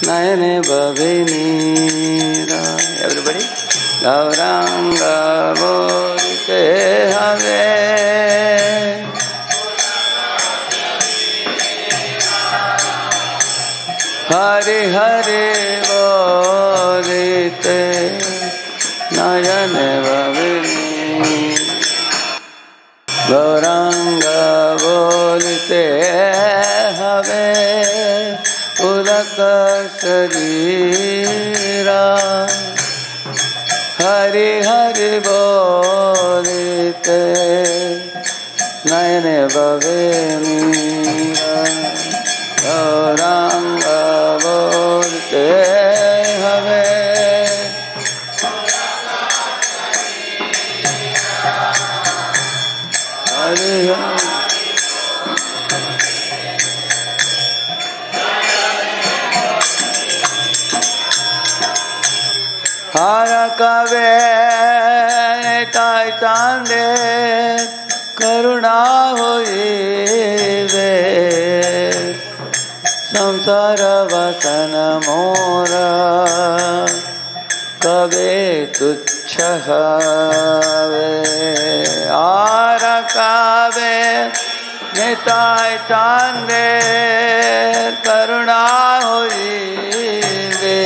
nayane bhavinira. Everybody. Gauranga bolite have. Hare Hare bolite nayane bhavinira. Gauranga bolite have. Ulaka sharira. Hare Hare bolite nayane bhavinira. Gauranga bolite have. Hare Hare. Hara kave tai chande karuna hoive. Samsara vasana mora kave tuchha have. Hara kave tai chande karuna hoive.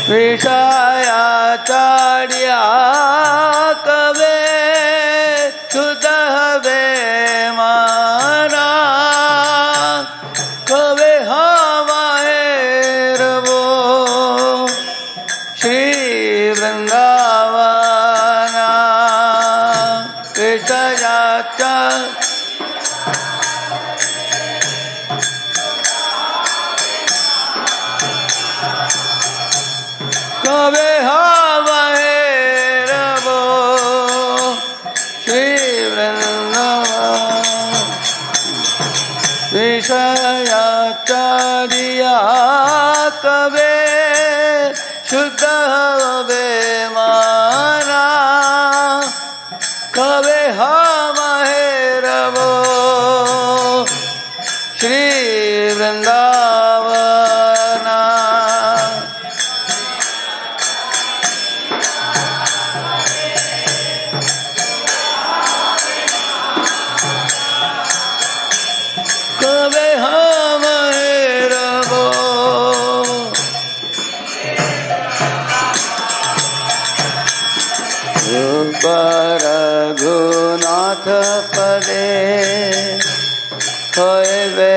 Vishaya chadya kave sudhave mana kave havae ravo Shri Vrindavana. Vishaya chadya kave havae ravo Shri Vrindavana. Vishaya chadiya kave shuddha have mana kave havae ravo Shri Vrindavana. Kave havae ravo Rupa Raghunatha pade hoive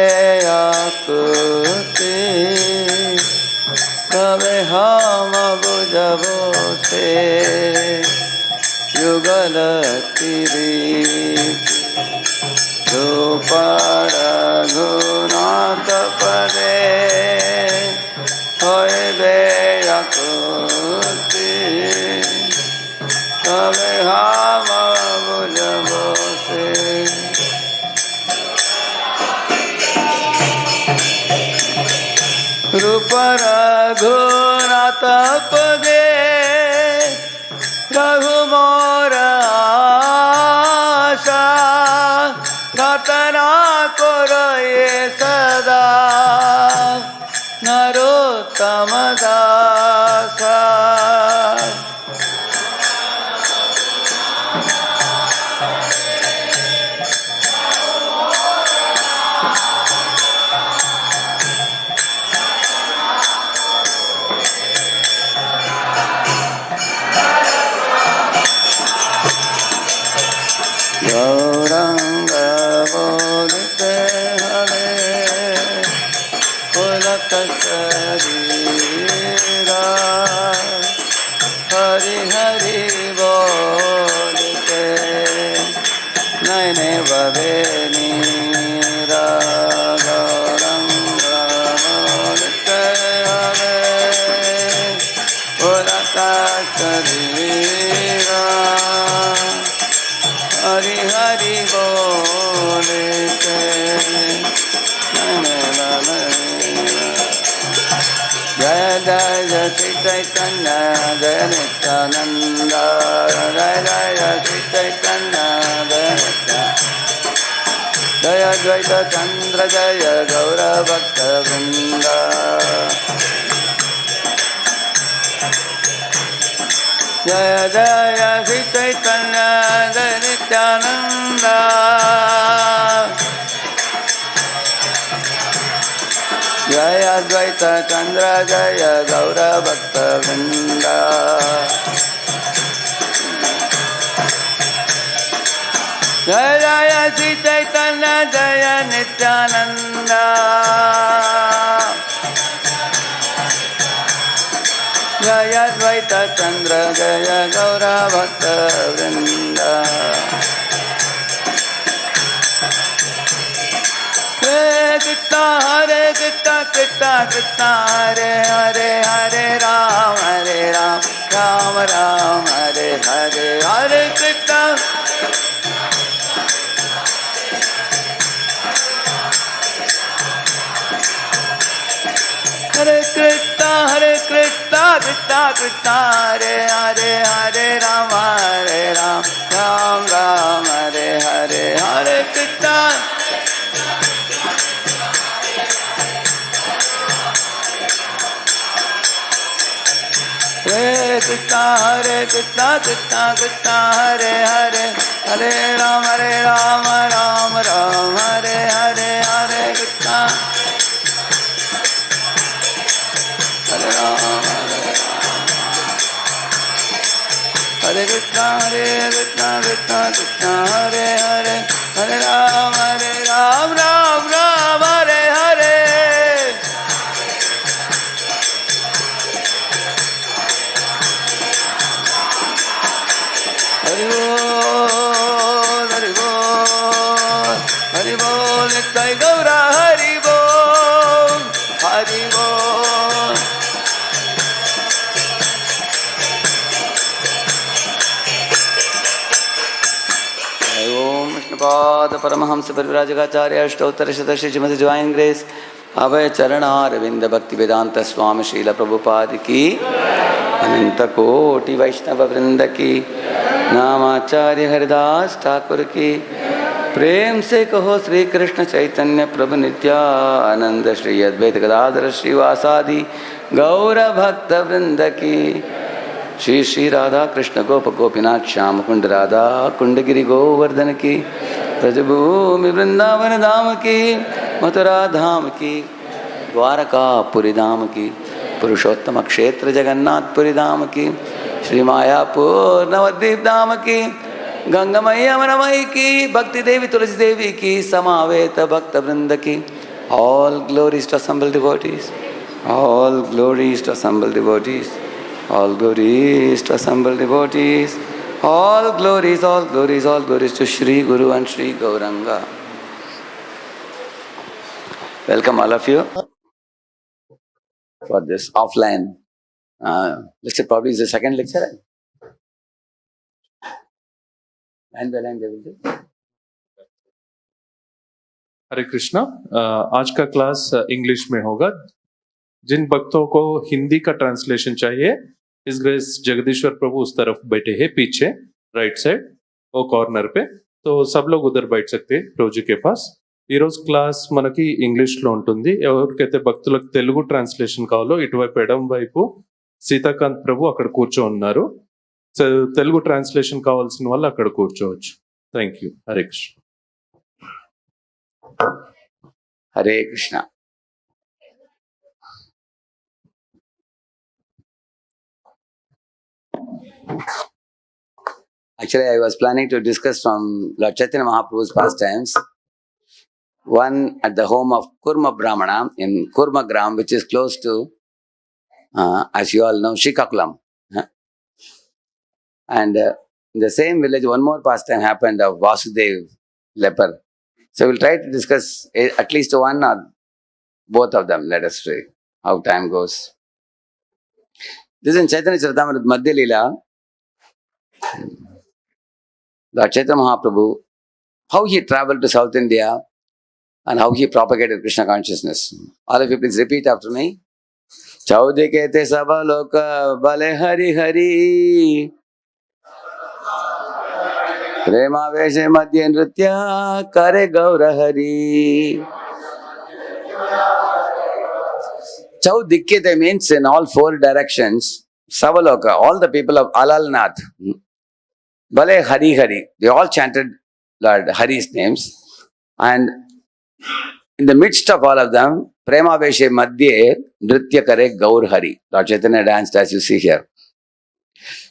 akuti kave hama bujavo se yugala kiriti. Rupa Raghunatha pade hoive akuti kave hama bujavo se. Rupa Raghunatha pade Raghumora asha pratana koraye sada narottama dasa. Gauranga bolite have. Ulaka sharira. Hare Hare bolite nayane bhavinira. Gauranga bolite have. Ulaka sharira. Hare Hare bolite Jaya Jaya Shri Chaitanya Jaya Nityananda जय द्वैत चंद्र जय गौर भक्त वृंद जय जय श्री चैतन्य जय नित्यानंद जय द्वैत चंद्र जय गौर भक्त वृंद जय जय श्री चैतन्य जय नित्यानंद जय द्वैत चंद्र जय गौर भक्त वृंद हरे कृष्णा कृष्णा कृष्णा हरे हरे हरे राम राम राम हरे हरे हरे कृष्णा कृष्णा कृष्णा हरे हरे हरे राम राम राम हरे हरे हरे कृष्णा कृष्णा कृष्णा कृष्णा हरे हरे हरे राम राम राम हरे हरे हरे कृष्णा हरे राम हरे कृष्णा कृष्णा कृष्णा हरे हरे हरे राम राम हरे हरे हरि बोल नित्य गौरा हरि बोल हरि बोल ओम विष्णुपाद परमहंस परिव्राजकाचार्य अष्टोत्तर शतश्री श्रीमती डिवाइन ग्रेस अभय चरणारविंद भक्ति वेदांत स्वामी शील प्रभुपाद की अनंत कोटि वैष्णव वृंद की नामाचार्य हरिदास ठाकुर की प्रेम से कहो श्री कृष्ण चैतन्य प्रभु नित्यानंद श्री अद्वैत गदाधर श्रीवासादि गौर भक्त वृंद की श्री श्री राधा कृष्ण गोप गोपीनाथ श्याम कुंड राधा कुंडगिरी गोवर्धन की ब्रजभूमि वृंदावन धाम की मथुरा धाम की द्वारकापुरी धाम की पुरुषोत्तम क्षेत्र जगन्नाथपुरी धाम की श्री मायापुर नवद्वीप धाम की गंगामयी अमरमयी की भक्ति देवी तुलसी देवी की समावेत भक्त वृंद की all glories to assemble devotees, all glories to assemble devotees, all glories to assemble devotees, all glories to Shri Guru and Shri Gauranga. Welcome all of you for this offline lecture. Probably is the second lecture. And they will do. हरे कृष्णा। आज का class English में होगा। जिन भक्तों को हिंदी का translation चाहिए, इस grace जगदीश्वर प्रभु उस तरफ बैठे हैं पीछे राइट साइड वो कॉर्नर पे, तो सब लोग उधर बैठ सकते हैं प्रभु जी के पास। ఈ రోజు క్లాస్ మనకి ఇంగ్లీష్ లో ఉంటుంది। ఎవరికైతే భక్తులకు తెలుగు ట్రాన్స్లేషన్ కావాలో ఇటువైపు ఎడం వైపు సీతాకాంత్ ప్రభు అక్కడ కూర్చో ఉన్నారు। తెలుగు ట్రాన్స్లేషన్ కావాల్సిన వాళ్ళు అక్కడ కూర్చోవచ్చు। Thank you. Hare Krishna. Hare Krishna. Actually, I was planning to discuss from Lord Chaitanya Mahaprabhu's pastimes. One at the home of Kurma Brahmana in Kurma Gram, which is close to, as you all know, Shikakulam. And in the same village, one more pastime happened of Vasudev leper. So we'll try to discuss at least one or both of them. Let us see how time goes. This is in Chaitanya Charitamrita Madhya Leela. Lord Chaitanya Mahaprabhu, how he traveled to South India and how he propagated Krishna consciousness. All of you please repeat after me. Chaudi kete sabha loka bale hari hari. Premavesh madhye nritya kare gaura hari. Chaudikyate means in all four directions. Savaloka, all the people of Alalnath, Bale Hari Hari, they all chanted Lord Hari's names. And in the midst of all of them, Prema Veshe Madhye Nritya Kare Gaur Hari. Lord Chaitanya danced as you see here.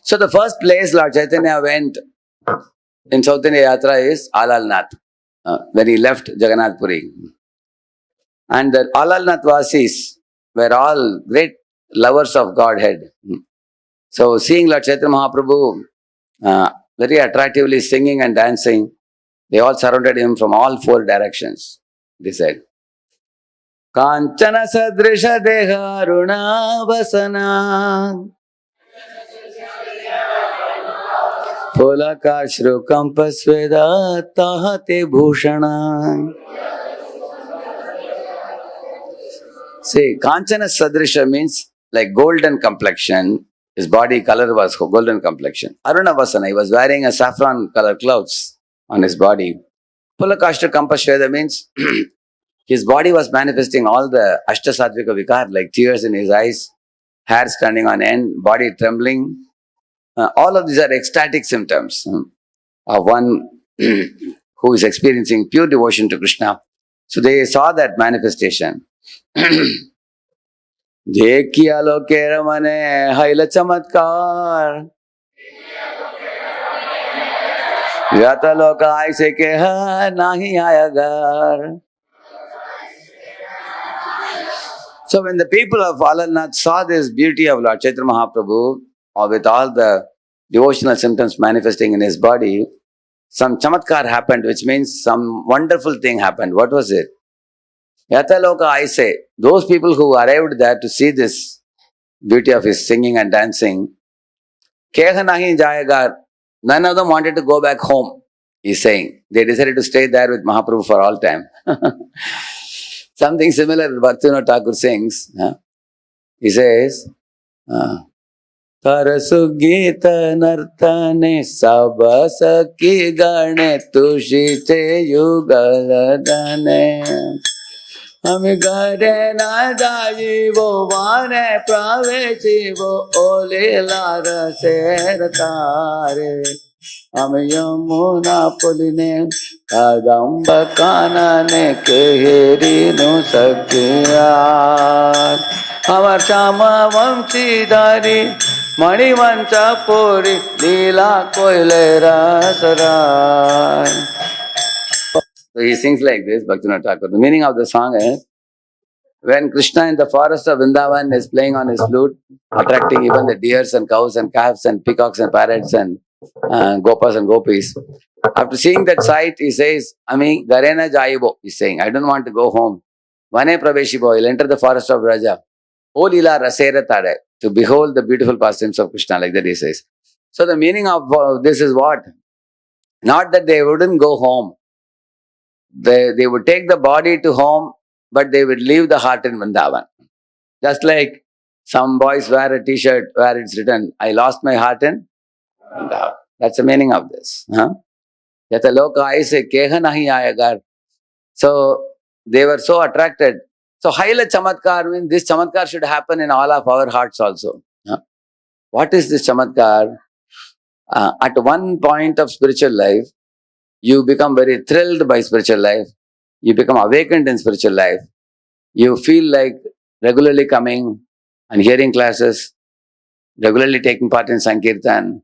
So the first place Lord Chaitanya went in South India Yatra is Alalnath, when he left Jagannath Puri. And the Alalnath Vasis were all great lovers of Godhead. So seeing Lord Chaitanya Mahaprabhu very attractively singing and dancing, they all surrounded him from all four directions. They said, Kanchana Sadrisha Deha Vasana Pulakashru Kampasveda Tahate Bhushana. See, Kanchana Sadrisha means like golden complexion. His body color was golden complexion. Vasana, he was wearing a saffron color clothes on his body. Pulakashru Kampasveda means his body was manifesting all the Ashtasatvika Vikar, like tears in his eyes, hair standing on end, body trembling. All of these are ecstatic symptoms of one who is experiencing pure devotion to Krishna. So they saw that manifestation. Dekhiya loke ramane haila chamatkar. Yata loka aise keha nahi ayagar. So when the people of Alalnath saw this beauty of Lord Chaitanya Mahaprabhu, or with all the devotional symptoms manifesting in his body, some chamatkar happened, which means some wonderful thing happened. What was it? Yataloka, I say, those people who arrived there to see this beauty of his singing and dancing, Keha nahi jayagar, none of them wanted to go back home, he's saying. They decided to stay there with Mahaprabhu for all time. Something similar Bhaktivinoda Thakur sings. He says, Tarasu Gita Nartane Sabasaki Gane Tushite Yugaladane Ami Gare Na Jajivo Vane Pravechivo Ole Lara Seratare Ami Yamuna Puline Kadamba Kanane Keheri No Sakya Amar Shama Vamsi Dari Mani Vancha Puri Lila Koile Rasarai. So he sings like this, Bhaktivinoda Thakur. The meaning of the song is, when Krishna in the forest of Vrindavan is playing on his flute, attracting even the deers and cows and calves and peacocks and parrots and gopas and gopis. After seeing that sight, he says, Ami Garena Jaibo, he's saying, I don't want to go home. Vane Praveshibo, he'll enter the forest of Raja. O Lila Rasera Tade, to behold the beautiful pastimes of Krishna, like that he says. So the meaning of this is what? Not that they wouldn't go home. They would take the body to home, but they would leave the heart in Vrindavan. Just like some boys wear a t-shirt where it's written, I lost my heart in Vrindavan. That's the meaning of this. Yata loka aise keha nahi ayagar. So they were so attracted. So Haila Chamatkar means this Chamatkar should happen in all of our hearts also. What is this Chamatkar? At one point of spiritual life, you become very thrilled by spiritual life. You become awakened in spiritual life. You feel like regularly coming and hearing classes, regularly taking part in Sankirtan.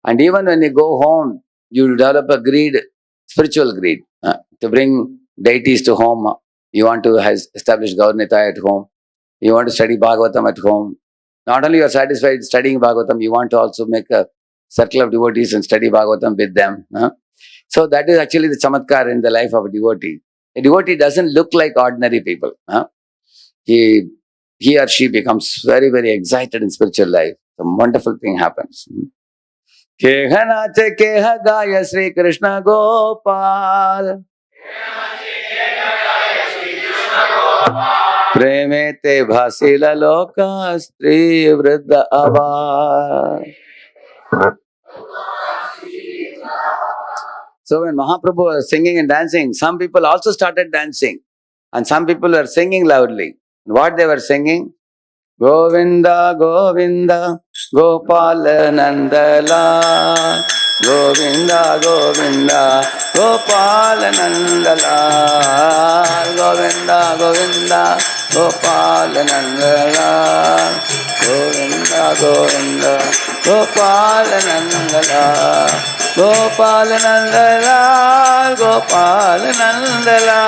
And even when you go home, you develop a greed, spiritual greed, to bring deities to home. You want to establish Gaurnita at home. You want to study Bhagavatam at home. Not only you are satisfied studying Bhagavatam, you want to also make a circle of devotees and study Bhagavatam with them. So that is actually the chamatkar in the life of a devotee. A devotee doesn't look like ordinary people. He or she becomes very, very excited in spiritual life. A wonderful thing happens. Keha nache keha gaya Sri Krishna Gopal. Preme te bhasila loka stri vriddha avar. So when Mahaprabhu was singing and dancing, some people also started dancing. And some people were singing loudly. What they were singing? Govinda, Govinda, Gopala Nandala. Govinda, Govinda, Gopala Nandala. Govinda, Govinda, Gopala Nandala. Govinda, Govinda, Gopala Nandala. Gopala Nandala, Gopala Nandala.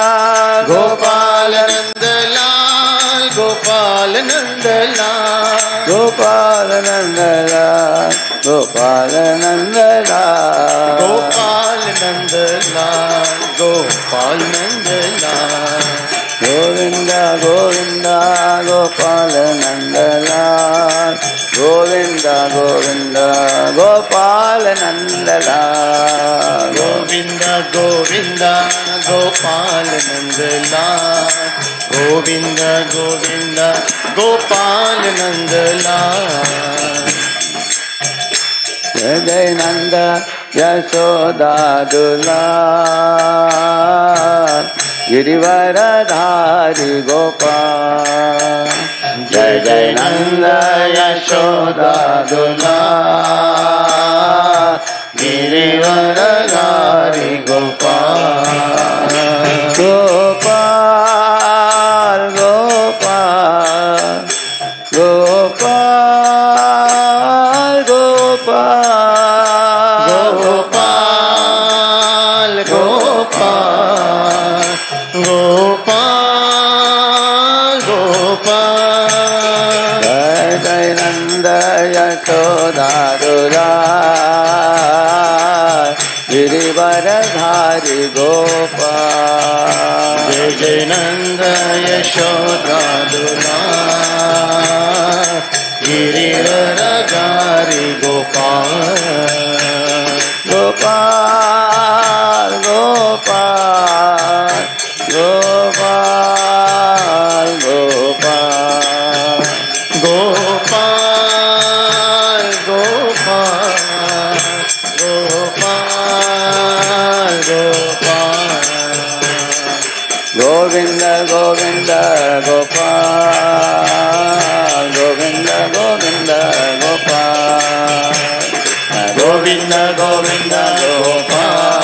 Gopala Nandala, Gopala Nandala, Gopala Nandala, Gopala Nandala, Gopala Nandala, Gopala Nandala, Govinda, Govinda, Gopala Nandala, Govinda, Govinda, Gopala Nandala, Govinda, Govinda, Gopala Nandala, Govinda, Govinda, Gopala Nandala. Jai Jai Nanda Yashoda Dular Girivaradhari Gopal. Jai Jai Nanda Yashoda Dular Girivaradhari Gopal. Gopal, Gopal, Gopal, Gopal, Gopal, Gopal, Gopal, Gopal. Jai Jai Nanda Yashoda Dular Girivaradhari Gopal. Jai Jai Nanda Yashoda Dular Girivaradhari Gopal. Gopal, Gopal, Gopal, Gopal. Gopal, Gopal, Gopal, Gopal. Govinda, Govinda, Gopal. Govinda, Govinda, Gopal. Govinda, Govinda, Gopal.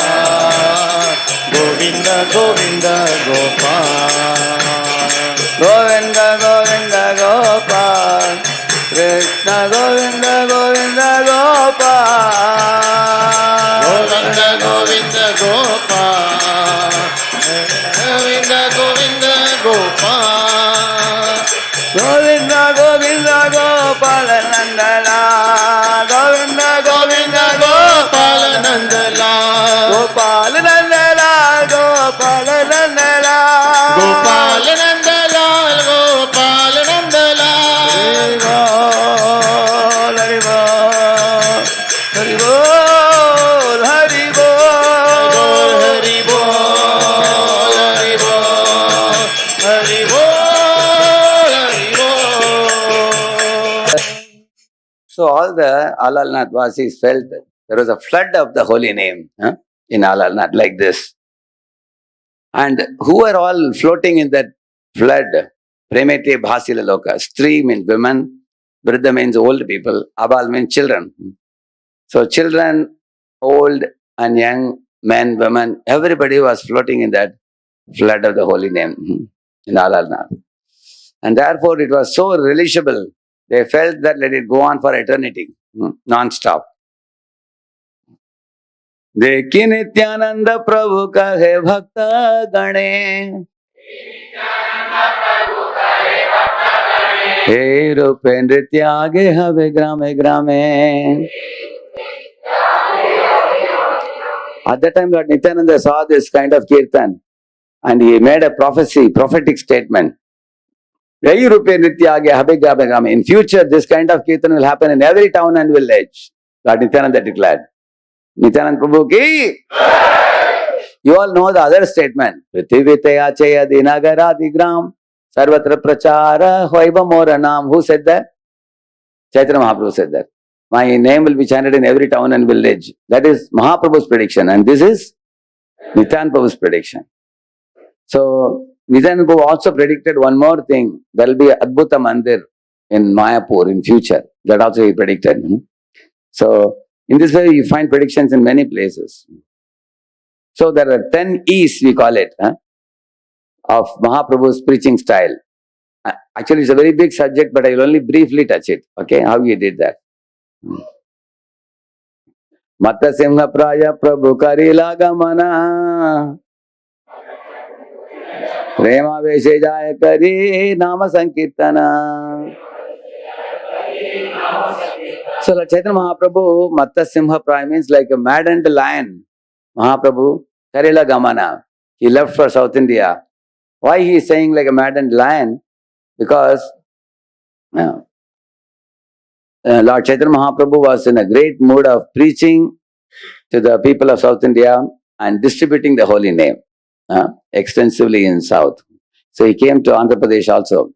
Govinda, Govinda, Gopal. Govinda, Govinda, Gopal. Krishna, Govinda, Govinda, Gopal. Govinda, Govinda, Gopal. Govinda, Govinda, Gopal. Govinda, Govinda, Gopal Nandala. Govinda, Govinda, Gopal Nandala. Gopal Nandala, Gopal Nandala. Gopal Nandala, Gopal Nandala. Hari Bol, Hari Bol, Hari Bol, Hari Bol. Hari Bol, Hari Bol, Hari Bol. So all the Alalnath Vasis felt there was a flood of the holy name in Alalnath like this. And who were all floating in that flood? Premete Bhasila Loka. Stri means women, Vriddha means old people, Abal means children. So children, old and young, men, women, everybody was floating in that flood of the holy name in Alalnath. And therefore it was so relishable. They felt that let it go on for eternity, non-stop. देखी नित्यानंद प्रभु कहे भक्त गणे हे रूपे नृत्य आगे हवे ग्रामे ग्रामे. At that time, Lord Nityananda saw this kind of kirtan and he made a prophetic statement. In future, this kind of kirtan will happen in every town and village. Lord Nityananda declared. Nityananda Prabhu ki. You all know the other statement. Prithivitaya chaya dinagaradigram sarvatra prachara hoiva moranam. Who said that? Chaitanya Mahaprabhu said that. My name will be chanted in every town and village. That is Mahaprabhu's prediction. And this is Nityan Prabhu's prediction. So Nityan Prabhu also predicted one more thing. There will be a Adbhuta Mandir in Mayapur in future. That also he predicted. So in this way you find predictions in many places. So there are 10 E's, we call it, of Mahaprabhu's preaching style. Actually, it's a very big subject, but I will only briefly touch it. Okay, how he did that. Matta Simha Praya Prabhu Karila Gamana Prema Veshe Jaya Kari Nama Sankirtana. So like Chaitanya Mahaprabhu, Matta Simha Praya means like a maddened lion. Mahaprabhu Karila Gamana. He left for South India. Why he is saying like a maddened lion? Because Lord Chaitanya Mahaprabhu was in a great mood of preaching to the people of South India and distributing the holy name extensively in South. So he came to Andhra Pradesh also,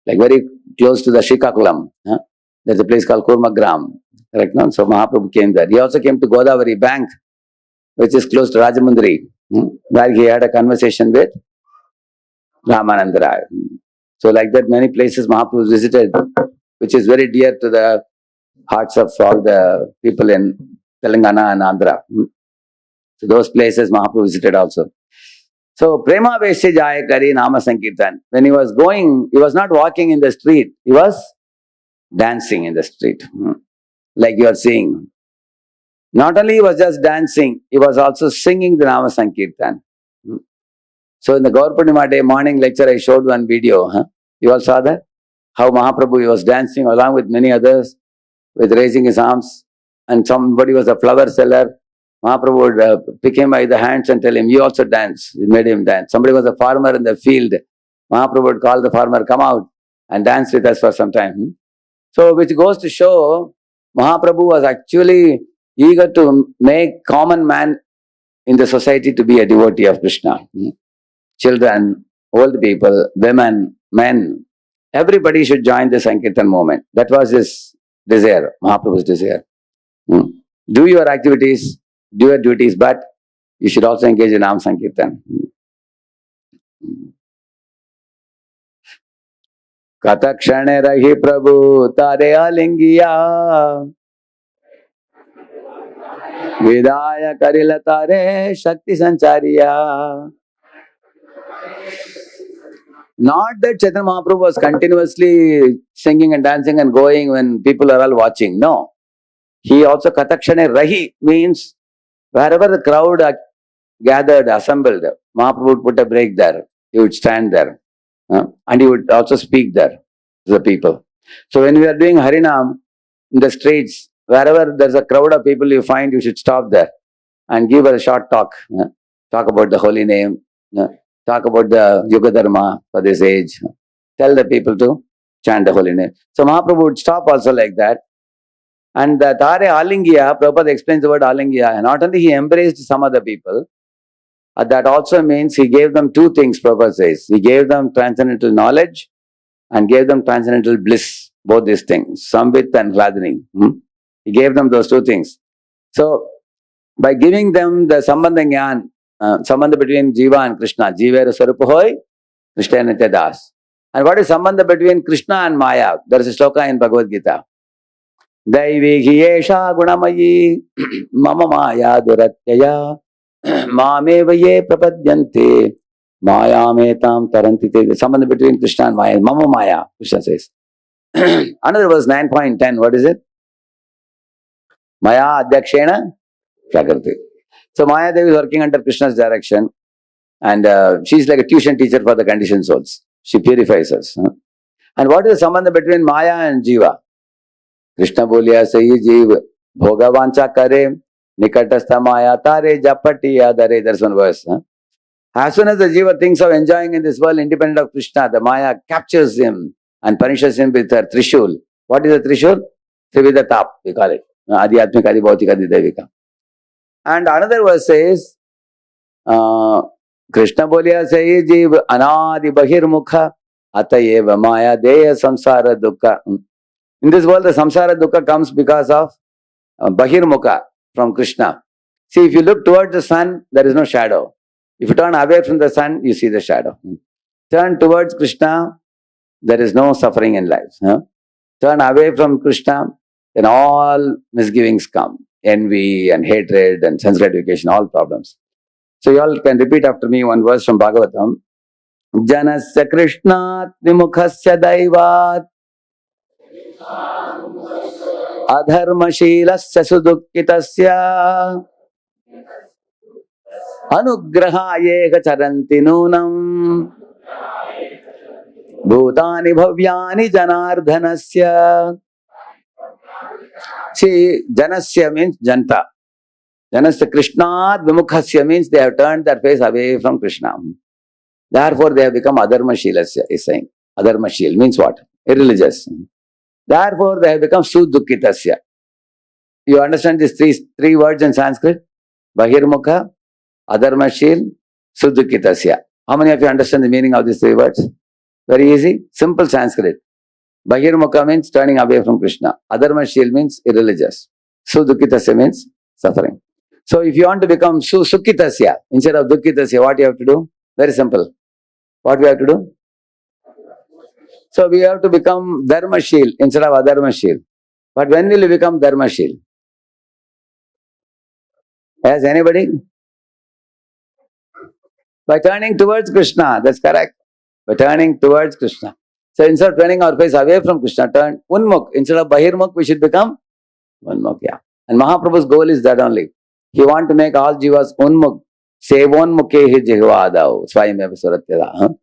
like very close to the Srikakulam. There's a place called Kurmagram. Correct, no? So Mahaprabhu came there. He also came to Godavari Bank, which is close to Rajamundri, where he had a conversation with Ramananda Rai. So like that, many places Mahaprabhu visited, which is very dear to the hearts of all the people in Telangana and Andhra. So those places Mahaprabhu visited also. So Prema Veshe Jaya Kari Nama Sankirtan. When he was going, he was not walking in the street, he was dancing in the street. Like you are seeing. Not only he was just dancing, he was also singing the Nama Sankirtan. So in the Gaur Purnima Day morning lecture, I showed one video. You all saw that? How Mahaprabhu, he was dancing along with many others, with raising his arms, and somebody was a flower seller. Mahaprabhu would pick him by the hands and tell him, you also dance. He made him dance. Somebody was a farmer in the field. Mahaprabhu would call the farmer, come out and dance with us for some time. So which goes to show, Mahaprabhu was actually eager to make common man in the society to be a devotee of Krishna. Children, old people, women, men, everybody should join the Sankirtan movement. That was his desire, Mahaprabhu's desire. Do your activities, do your duties, but you should also engage in Nam Sankirtan. Katakshane rahi Prabhu tare alingiya Vidaya karila tare Shakti sanchariya. Not that Chaitanya Mahaprabhu was continuously singing and dancing and going when people are all watching. No. He also Katakshane rahi means wherever the crowd gathered, assembled, Mahaprabhu would put a break there. He would stand there. And he would also speak there to the people. So when we are doing Harinam in the streets, wherever there's a crowd of people you find, you should stop there and give a short talk. Talk about the holy name. Talk about the Yuga Dharma for this age. Tell the people to chant the holy name. So Mahaprabhu would stop also like that. And the Tare Alingiya, Prabhupada explains the word Alingiya. Not only he embraced some other people, that also means he gave them two things, Prabhupada says. He gave them transcendental knowledge and gave them transcendental bliss. Both these things, Samvit and Hladini. He gave them those two things. So, by giving them the Sambandha Jnana, Sambandha between Jiva and Krishna, Jivera Swarupa Hoy, Krishna Nitya Das. And what is Sambandha between Krishna and Maya? There is a shloka in Bhagavad Gita. Daivi Hiyesha Gunamayi Mama Maya Duratyaya Mameva Ye Prapadyante Maya Metam Tarantite. The sambandha between Krishna and Maya, Mama Maya, Krishna says. Another verse 9.10, what is it? Maya Adhyakshena Prakriti. So Maya Devi is working under Krishna's direction, and she is like a tuition teacher for the conditioned souls. She purifies us. And what is the sambandha between Maya and Jiva? Krishna Bolya Sayi Jeev Bhoga Vancha Kare Nikatastha Maya Tare Japati Adare. There's one verse. As soon as the Jiva thinks of enjoying in this world independent of Krishna, the Maya captures him and punishes him with her Trishul. What is the Trishul? Trividha Tap, we call it. Adhyatmika, Adi Bhautika, Adi Devika. And another verse says, Krishna Bolya Sayi Jeev Anadi Bahir Mukha Atayeva Maya Deya Samsara Dukkha. In this world, the samsara dukkha comes because of Bahir Mukha from Krishna. See, if you look towards the sun, there is no shadow. If you turn away from the sun, you see the shadow. Turn towards Krishna, there is no suffering in life. Turn away from Krishna, then all misgivings come. Envy and hatred and sense gratification, all problems. So you all can repeat after me one verse from Bhagavatam. Janasya Krishnat vimukhasya daivat adharmashilasya sudukkitasya anugrahayeka charanti nunam bhutani bhavyani janardhanasya. See, Janasya means Janta. Janasya Krishnat Vimukhasya means they have turned their face away from Krishna. Therefore, they have become Adharmashilasya, is saying. Adharmashil means what? Irreligious. Therefore, they have become Sudukkitasya. You understand these three words in Sanskrit? Bahirmukha, Adharmashil, Sudukkitasya. How many of you understand the meaning of these three words? Very easy. Simple Sanskrit. Bahirmukha means turning away from Krishna. Adharmashil means irreligious. Sudukkitasya means suffering. So if you want to become Sukkitasya instead of Dukkitasya, what you have to do? Very simple. What we have to do? So we have to become Dharmashil instead of Adharmashil. But when will you become Dharmashil? Has anybody? By turning towards Krishna, that's correct. By turning towards Krishna. So instead of turning our face away from Krishna, turn Unmukh. Instead of Bahirmukh, we should become Unmukh. Yeah. And Mahaprabhu's goal is that only. He wants to make all jivas Unmukh. Sevonmukhe jihvadau. Swayameva suratyada.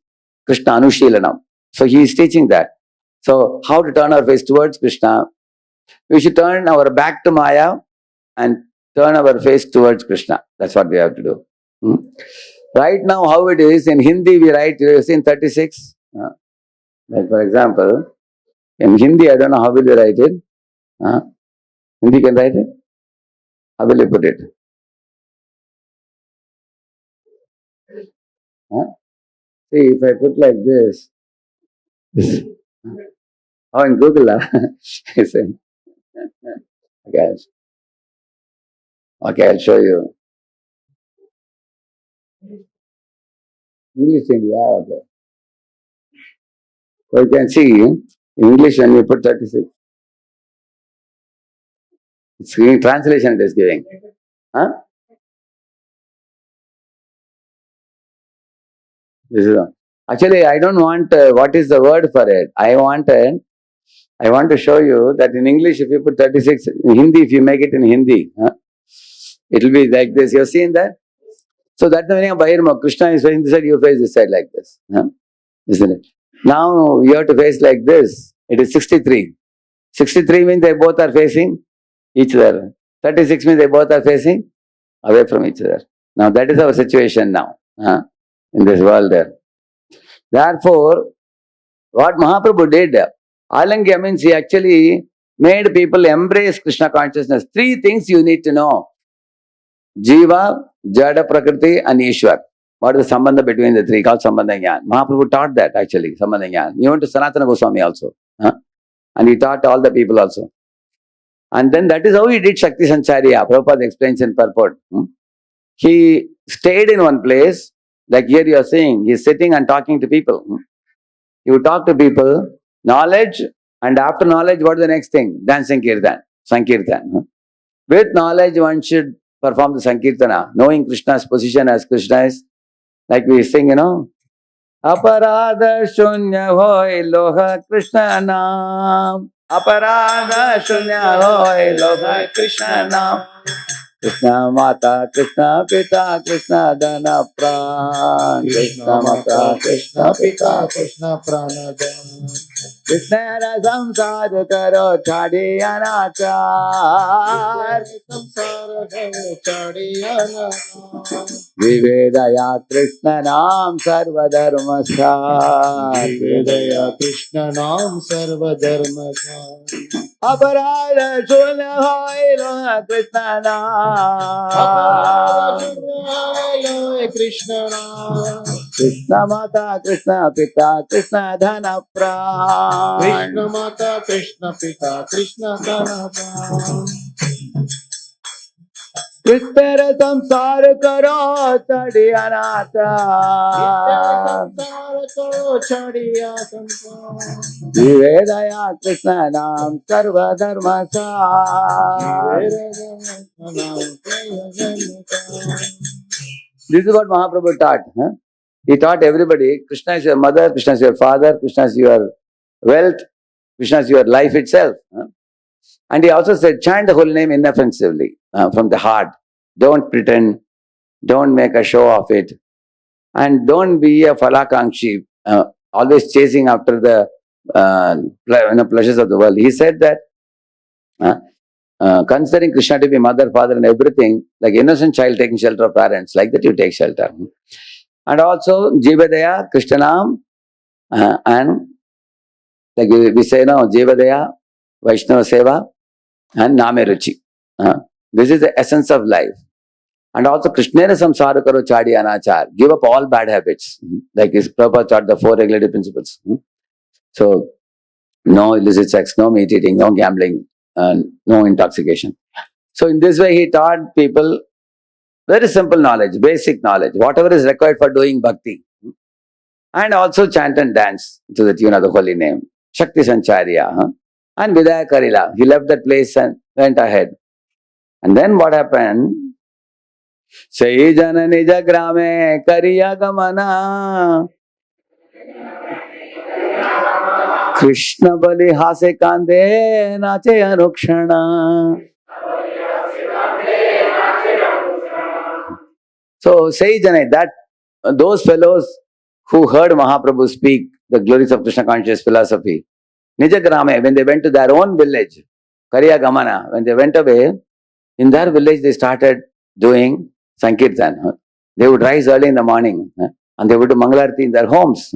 Krishna Anushilanam. So he is teaching that. So how to turn our face towards Krishna? We should turn our back to Maya and turn our face towards Krishna. That's what we have to do. Right now, how it is, in Hindi we write, you have seen 36. Like for example, in Hindi, I don't know how will you write it. Hindi can write it? How will you put it? See, if I put like this, oh, in Google, okay, I'll show you. English, India, okay. So you can see, in English when you put 36, it's giving translation it is giving. This is actually, I don't want what is the word for it. I want to show you that in English, if you put 36, in Hindi, if you make it in Hindi, it will be like this. You have seen that? So that's the meaning of Bahirma. Krishna is facing this side, you face this side like this. Isn't it? Now you have to face like this. It is 63. 63 means they both are facing each other. 36 means they both are facing away from each other. Now that is our situation now in this world there. Therefore, what Mahaprabhu did, Alangya means he actually made people embrace Krishna consciousness. Three things you need to know. Jiva, Jada Prakriti and Ishwar. What is the sambandha between the three? Called Sambandha Jnana. Mahaprabhu taught that actually, Sambandha Jnana. Even to Sanatana Goswami also. And he taught all the people also. And then that is how he did Shakti Sancharya. Prabhupada explains in purport. He stayed in one place, like here you are saying, he is sitting and talking to people. You talk to people, knowledge, and after knowledge, what is the next thing? Dancing Kirtan, Sankirtan. With knowledge, one should perform the Sankirtana, knowing Krishna's position as Krishna is, like we sing, Aparada shunya hoy loha Krishna naam. Aparada shunya hoy loha Krishna naam. Krishna Mata, Krishna Pita, Krishna Dana Pran. Krishna Mata, Krishna Pita, Krishna Prana Dana. Krishna Samsara Karo Chadi Anachar. Samsara Karo Chadi Anachar. Vivedaya Krishna Nam Sarva Dharmasar. Vivedaya Krishna Nam Sarva Dharmasar. Aparada Shunya Hoy Loha Krishna Nam. Aparada Shunya Hoy Loha Krishna Nam. Krishna Mata, Krishna Pita, Krishna Dhana Pran. Krishna Mata, Krishna Pita, Krishna Dhana Pran. Krishna संसार करो चढ़ी अनाथा संसार को छड़िया संसार जीवे दया कृष्ण नाम सर्वधर्म सार. This is what Mahaprabhu taught. Huh? He taught everybody, Krishna is your mother, Krishna is your father, Krishna is your wealth, Krishna is your life itself. Huh? And he also said, chant the holy name inoffensively, from the heart. Don't pretend, don't make a show of it, and don't be a falakankshi, always chasing after the pleasures of the world. He said that, considering Krishna to be mother, father and everything, like innocent child taking shelter of parents, like that you take shelter. And also, Jivadaya, Krishnanam, and like we say now, Jivadaya, Vaishnava Seva, and Name Ruchi. This is the essence of life. And also, Krishnera samsara karo chadi anachar. Give up all bad habits. Like his Prabhupada taught the 4 regulative principles. So, no illicit sex, no meat eating, no gambling, no intoxication. So, in this way, he taught people very simple knowledge, basic knowledge, whatever is required for doing bhakti. And also chant and dance to the tune of the holy name. Shakti Sancharya. And Vidaya Karila. He left that place and went ahead. And then what happened? Sai jana nija grame kariya gamana. Krishna bali hase kande nache anukshana. So Sai jana, that those fellows who heard Mahaprabhu speak the glories of Krishna conscious philosophy, Nija grame, when they went to their own village, Kariya Gamana, when they went away, in their village they started doing Sankirtan. They would rise early in the morning and they would do Mangalarti in their homes.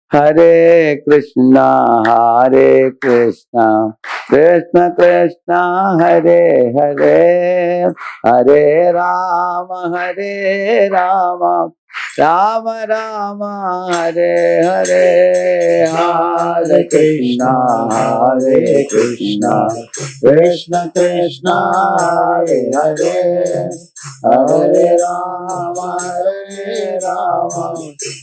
Hare Krishna, Hare Krishna, Krishna Krishna, Hare Hare, Hare Rama, Hare Rama, Rama Rama, Hare Hare, Hare Krishna, Hare Krishna, Krishna Krishna, Hare Hare, Hare Rama, Hare Rama,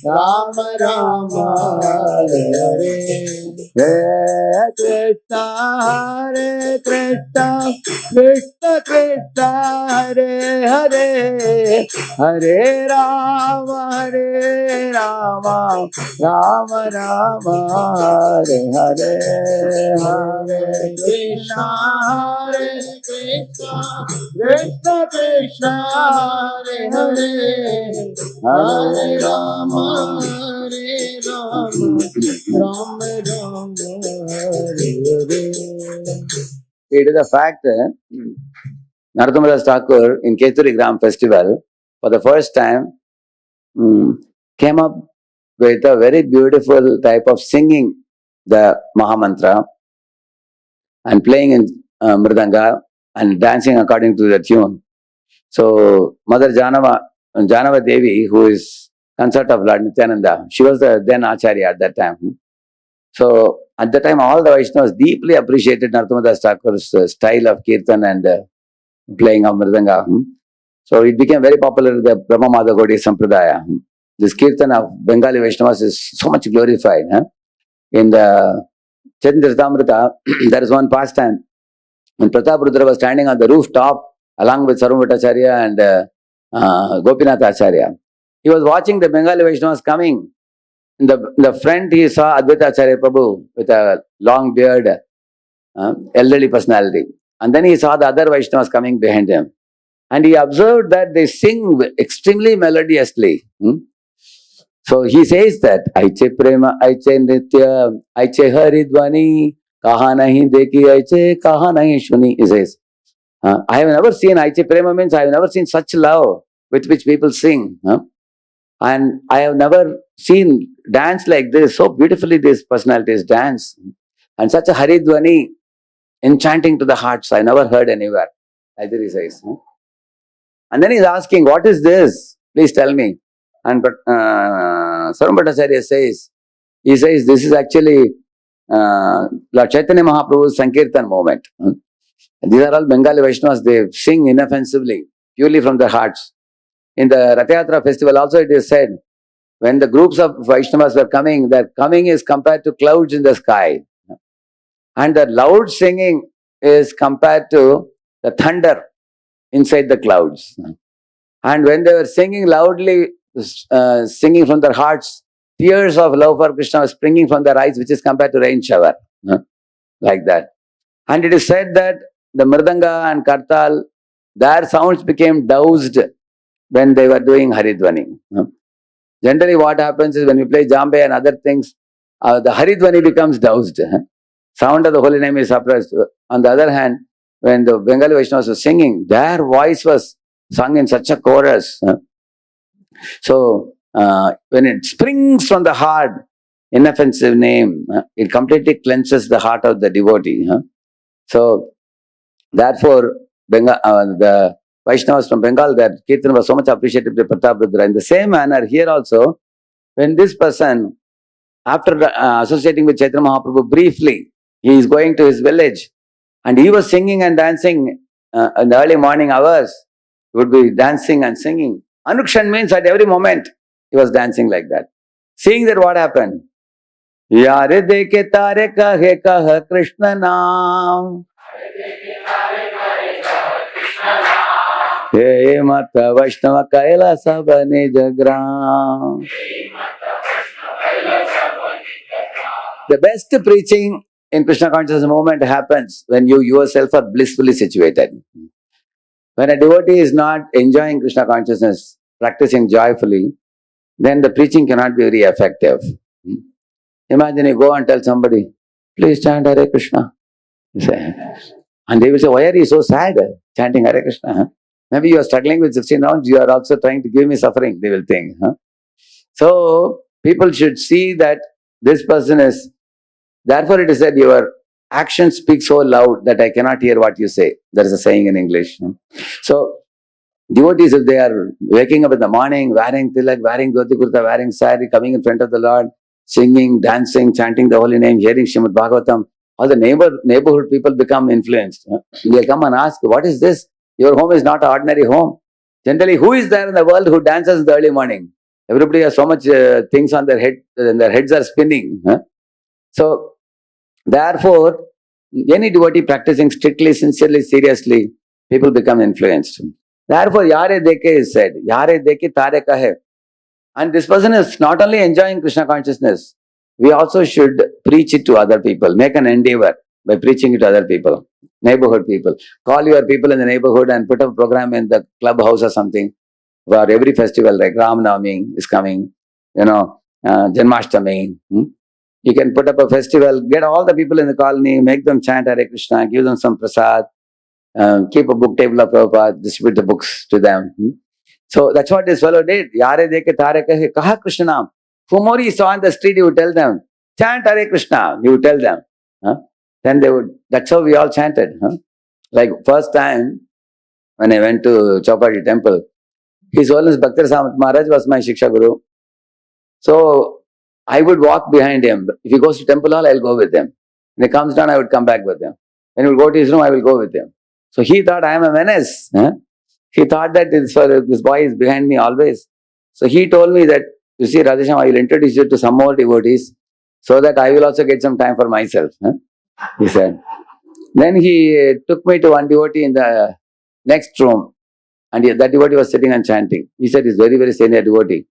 Rama Rama, Hare Hare. Hare Krishna, Hare Krishna, Krishna Krishna, Hare Hare, Hare Rama, Hare Rama, Rama Rama, Hare Hare. Hare Krishna, Hare Krishna, Krishna Krishna, Hare Hare, Hare Rama, Hare Rama, Rama Rama, Hare Hare. It is a fact, Narottam Thakur in Keturi Gram festival, for the first time, came up with a very beautiful type of singing the Mahamantra and playing in Mridanga and dancing according to the tune. So, Mother Janava Devi, who is consort of Lord Nityananda, she was the then Acharya at that time. So, at that time, all the Vaishnavas deeply appreciated Narottam Thakur's style of Kirtan and playing of Mridanga. So, it became very popular in the Brahma Madha Gaudiya Sampradaya. This Kirtan of Bengali Vaishnavas is so much glorified. In the Chaitanya Charitamrita, there is one pastime. When Pratap Rudra was standing on the rooftop along with Sarvabhattacharya and Gopinath Acharya, he was watching the Bengali Vaishnavas coming. In the front, he saw Advaita Acharya Prabhu with a long beard, elderly personality. And then he saw the other Vaishnavas coming behind him. And he observed that they sing extremely melodiously. So he says that, Aiche Prema, Aiche Nitya, Aiche Haridvani, Kaha nahi dekhi Aiche, Kaha nahi shuni, he says. I have never seen, Aiche Prema means I have never seen such love with which people sing. And I have never seen dance like this, so beautifully these personalities dance. And such a Haridvani, enchanting to the hearts, I never heard anywhere. Either he says. And then he's asking, what is this? Please tell me. And Sarvabhattacharya says, he says, this is actually Lord Chaitanya Mahaprabhu's Sankirtan moment. These are all Bengali Vaishnavas, they sing inoffensively. purely from their hearts. In the Rath Yatra festival also it is said, when the groups of Vaishnavas were coming, their coming is compared to clouds in the sky. And the loud singing is compared to the thunder inside the clouds. And when they were singing loudly, singing from their hearts, tears of love for Krishna were springing from their eyes, which is compared to rain shower. Like that. And it is said that the Mridanga and Kartal, their sounds became doused when they were doing Haridwani. Generally what happens is when we play Jambe and other things, the Haridwani becomes doused. Sound of the holy name is suppressed. On the other hand, when the Bengali Vaishnavas were singing, their voice was sung in such a chorus. So, when it springs from the heart, inoffensive name, it completely cleanses the heart of the devotee. So, therefore, the Vaishnavas from Bengal, that Kirtan was so much appreciated by Pratap Rudra. In the same manner, here also, when this person, after associating with Chaitanya Mahaprabhu briefly, he is going to his village and he was singing and dancing in the early morning hours. He would be dancing and singing. Anukshan means at every moment he was dancing like that. Seeing that, what happened? Yare deke tare kahe kaha Krishna naam. He mata Vaishnava kaila sabane jagram. The best preaching in Krishna consciousness movement happens when you yourself are blissfully situated. When a devotee is not enjoying Krishna consciousness, practicing joyfully, then the preaching cannot be very effective. Imagine you go and tell somebody, please chant Hare Krishna. And they will say, why are you so sad chanting Hare Krishna? Maybe you are struggling with 16 rounds, you are also trying to give me suffering, they will think. So, people should see that this person is, therefore it is said, your actions speak so loud that I cannot hear what you say. There is a saying in English. So, devotees, if they are waking up in the morning, wearing tilak, wearing dhoti kurta, wearing sari, coming in front of the Lord, singing, dancing, chanting the holy name, hearing Srimad Bhagavatam, all the neighborhood people become influenced. They come and ask, what is this? Your home is not an ordinary home. Generally, who is there in the world who dances in the early morning? Everybody has so much things on their head, and their heads are spinning. So, therefore, any devotee practicing strictly, sincerely, seriously, people become influenced. Therefore, Yare Deke is said, Yare Deke Tare Kahe. And this person is not only enjoying Krishna consciousness, we also should preach it to other people, make an endeavor by preaching it to other people, neighborhood people. Call your people in the neighborhood and put up a program in the clubhouse or something for every festival, like Ram Navami is coming, Janmashtami. You can put up a festival, get all the people in the colony, make them chant Hare Krishna, give them some prasad, keep a book table of Prabhupada, distribute the books to them. So that's what this fellow did. Yare deke tare kahe kaha Krishna naam. Whomever he saw on the street, he would tell them, chant Hare Krishna. He would tell them. Then they would, that's how we all chanted. Like first time when I went to Chowpatty temple, His Holiness Bhakti Samat Maharaj was my Shiksha Guru. So I would walk behind him. If he goes to temple hall, I'll go with him. When he comes down, I would come back with him. When he would go to his room, I will go with him. So he thought I am a menace. He thought that this boy is behind me always. So he told me that, you see, Radhesham, I will introduce you to some more devotees so that I will also get some time for myself. He said. Then he took me to one devotee in the next room. And that devotee was sitting and chanting. He said he's very, very senior devotee.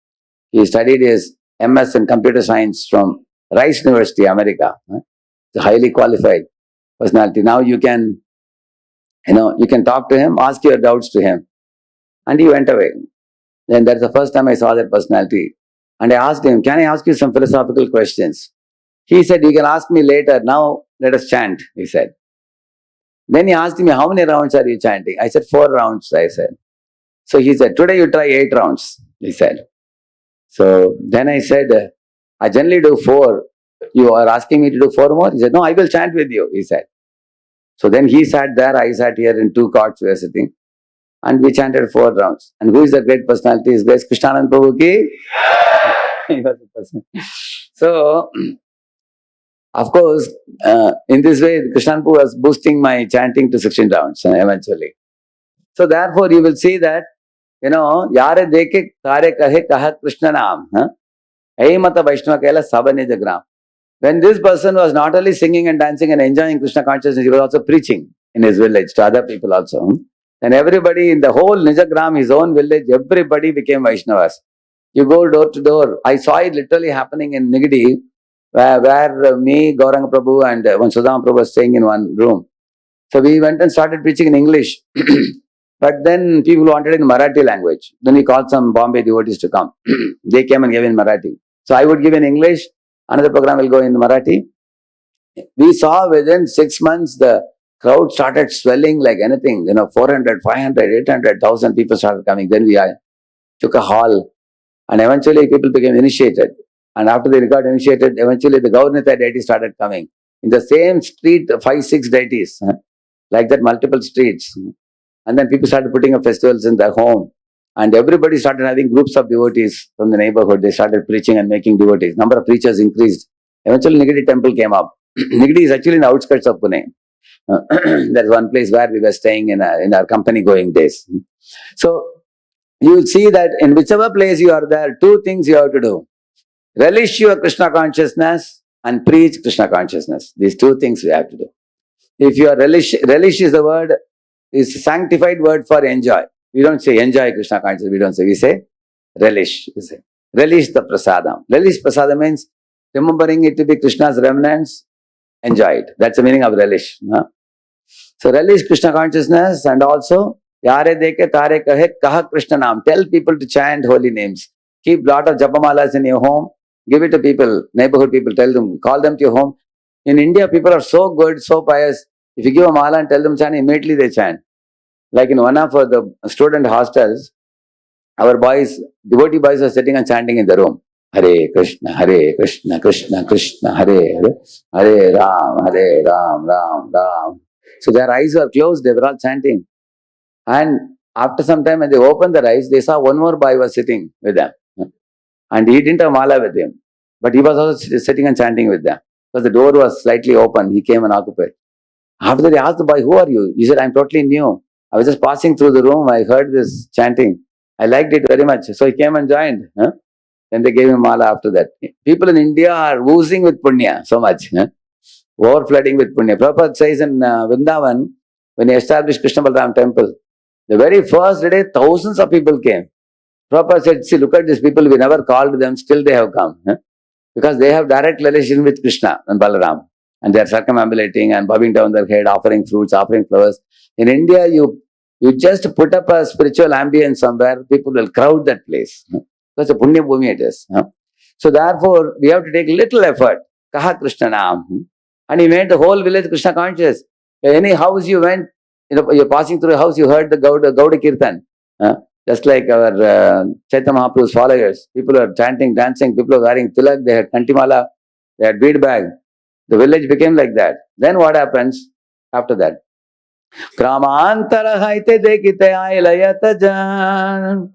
He studied his MS in computer science from Rice University, America. It's a highly qualified personality. Now you can talk to him, ask your doubts to him. And he went away. Then that's the first time I saw that personality. And I asked him, can I ask you some philosophical questions? He said, you can ask me later. Now let us chant, he said. Then he asked me, how many rounds are you chanting? I said, 4 rounds, I said. So he said, today you try 8 rounds, he said. So then I said, I generally do 4. You are asking me to do 4 more? He said, no, I will chant with you, he said. So then he sat there, I sat here in 2 cots, we were sitting. And we chanted 4 rounds. And who is the great personality? His Grace Krishnanand Prabhu ki? He was the person. So, of course, in this way, Krishnanand Prabhu was boosting my chanting to 16 rounds eventually. So therefore you will see that, Yare deke tare kahe kaha Krishna naam. Hey mata Vaishnava kela sabanija gram. When this person was not only singing and dancing and enjoying Krishna consciousness, he was also preaching in his village to other people also. And everybody in the whole Nijagram, his own village, everybody became Vaishnavas. You go door to door. I saw it literally happening in Nigadi, where me, Gauranga Prabhu, and one Sudama Prabhu was staying in one room. So we went and started preaching in English. But then people wanted in Marathi language. Then we called some Bombay devotees to come. They came and gave in Marathi. So I would give in English. Another program will go in Marathi. We saw within 6 months the crowd started swelling like anything. 400, 500, 800,000 people started coming. Then we took a hall. And eventually people became initiated. And after they got initiated, eventually the Gaurnita deities started coming. In the same street, 5, 6 deities. Like that, multiple streets. And then people started putting up festivals in their home. And everybody started having groups of devotees from the neighborhood. They started preaching and making devotees. Number of preachers increased. Eventually, Nigadi temple came up. Nigadi is actually in the outskirts of Pune. That's one place where we were staying in our company going days. So, you will see that in whichever place you are there, 2 things you have to do. Relish your Krishna consciousness and preach Krishna consciousness. These 2 things we have to do. If you are relish is the word, is a sanctified word for enjoy. We don't say enjoy Krishna consciousness. We don't say. We say relish. We say relish the prasadam. Relish prasadam means remembering it to be Krishna's remnants. Enjoy it. That's the meaning of relish. So relish Krishna consciousness and also Yare deke tare kahe kaha Krishna naam. Tell people to chant holy names. Keep lot of japamalas in your home. Give it to people, neighborhood people. Tell them, call them to your home. In India, people are so good, so pious. If you give a mala and tell them chant, immediately they chant. Like in one of the student hostels, our boys, devotee boys are sitting and chanting in the room. Hare Krishna, Krishna Krishna, Hare Hare, Hare Ram, Ram Ram. So their eyes were closed, they were all chanting. And after some time when they opened their eyes, they saw one more boy was sitting with them. And he didn't have mala with him. But he was also sitting and chanting with them. Because the door was slightly open, he came and occupied. After that, he asked the boy, who are you? He said, I'm totally new. I was just passing through the room. I heard this chanting. I liked it very much. So he came and joined. Then they gave him mala after that. People in India are oozing with punya so much. Overflooding with punya. Prabhupada says in Vrindavan, when he established Krishna Balaram temple, the very first day, thousands of people came. Prabhupada said, see, look at these people. We never called them. Still they have come. Because they have direct relation with Krishna and Balaram. And they are circumambulating and bobbing down their head, offering fruits, offering flowers. In India, you just put up a spiritual ambience somewhere, people will crowd that place. Because the Punya Bhumi it is. So therefore, we have to take little effort. Kaha Krishna Naam. And he made the whole village Krishna conscious. Any house you went, you're passing through a house, you heard the Gauda Kirtan. Just like our Chaitanya Mahaprabhu's followers. People are chanting, dancing, people are wearing tilak, they had kantimala, they had bead bag. The village became like that. Then what happens after that? Kramantara haite dekite ailayata jan.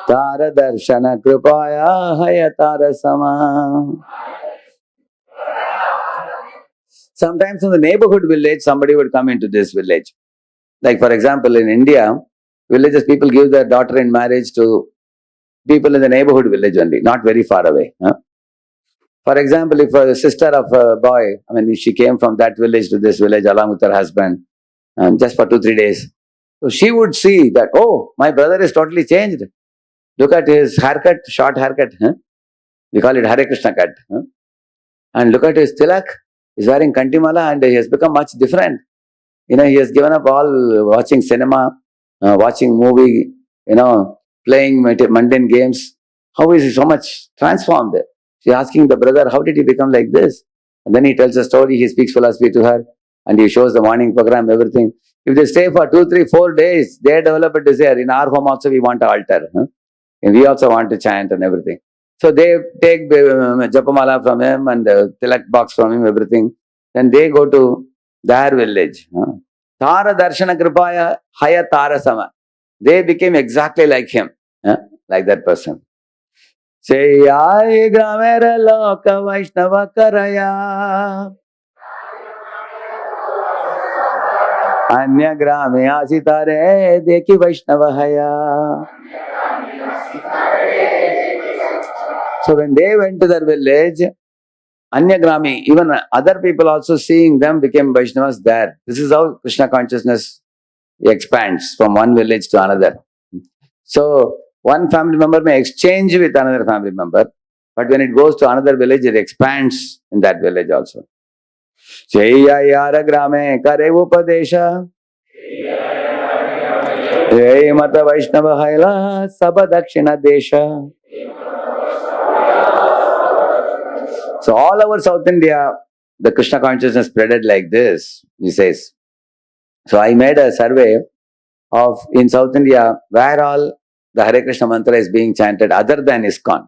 Tara darshana kripaya hayatara sama. Sometimes in the neighborhood village, somebody would come into this village. Like for example, in India, villages, people give their daughter in marriage to people in the neighborhood village only, not very far away. For example, if a sister of a boy, if she came from that village to this village along with her husband, just for 2-3 days, so she would see that, oh, my brother is totally changed. Look at his haircut, short haircut. We call it Hare Krishna cut. And look at his tilak. He's wearing kantimala and he has become much different. He has given up all watching cinema, watching movie, playing mundane games. How is he so much transformed? She's asking the brother, how did he become like this? And then he tells a story, he speaks philosophy to her, and he shows the morning program, everything. If they stay for 2, 3, 4 days, they develop a desire. In our home also, we want an altar. And we also want to chant and everything. So they take Japamala from him and tilak box from him, everything. Then they go to their village. Tara Darshana Kripaya Haya Tara Sama. They became exactly like him, like that person. Say, Ay Gramera Loka Vaishnava Karaya. Anya grame asitare deki Vaishnavahaya. So when they went to their village, Anyagrami, even other people also seeing them became Vaishnavas there. This is how Krishna consciousness expands from one village to another. So one family member may exchange with another family member, but when it goes to another village, it expands in that village also. Cheyayara grame kare upadesha. Hey mata Vaishnava haila sabadakshina desha. So all over South India, the Krishna consciousness spreaded like this, he says. So I made a survey of in South India where all the Hare Krishna mantra is being chanted other than ISKCON.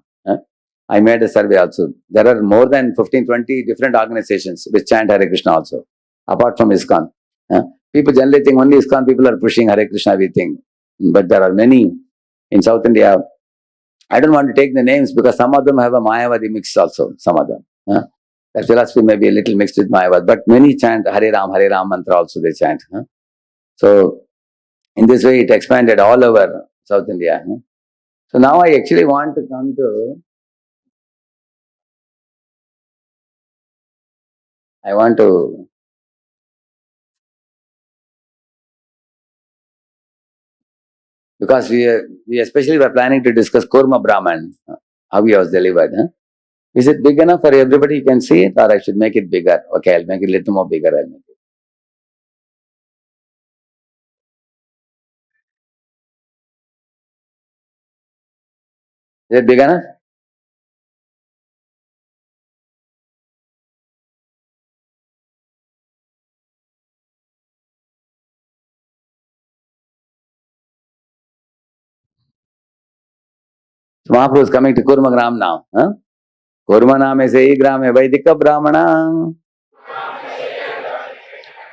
I made a survey also. There are more than 15, 20 different organizations which chant Hare Krishna also, apart from ISKCON. People generally think only ISKCON people are pushing Hare Krishna, we think. But there are many in South India. I don't want to take the names because some of them have a Mayavadi mix also, some of them. Their philosophy may be a little mixed with Mayavad, but many chant Hare Ram mantra also they chant. So in this way, it expanded all over South India. So now I actually want to come to, because we especially were planning to discuss Kurma Brahman, how he was delivered. Is it big enough for everybody? You can see it, or I should make it bigger? Okay, I'll make it a little more bigger. I'll make it. Is it big enough? So Mahaprabhu is coming to Kurma Gram now. Kurma name se hi gram hai Vaidika Brahmana.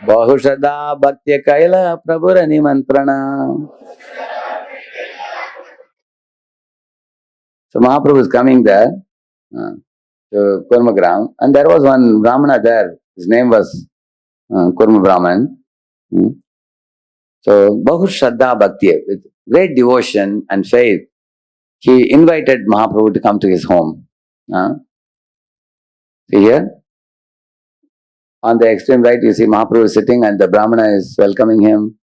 Bahushada Bhaktya Kaila Prabhura Nimantrana. So Mahaprabhu is coming there to Kurmagram, and there was one Brahmana there. His name was Kurma Brahman. So Bahu Shraddha Bhakti, with great devotion and faith, he invited Mahaprabhu to come to his home. See here, on the extreme right, you see Mahaprabhu sitting, and the Brahmana is welcoming him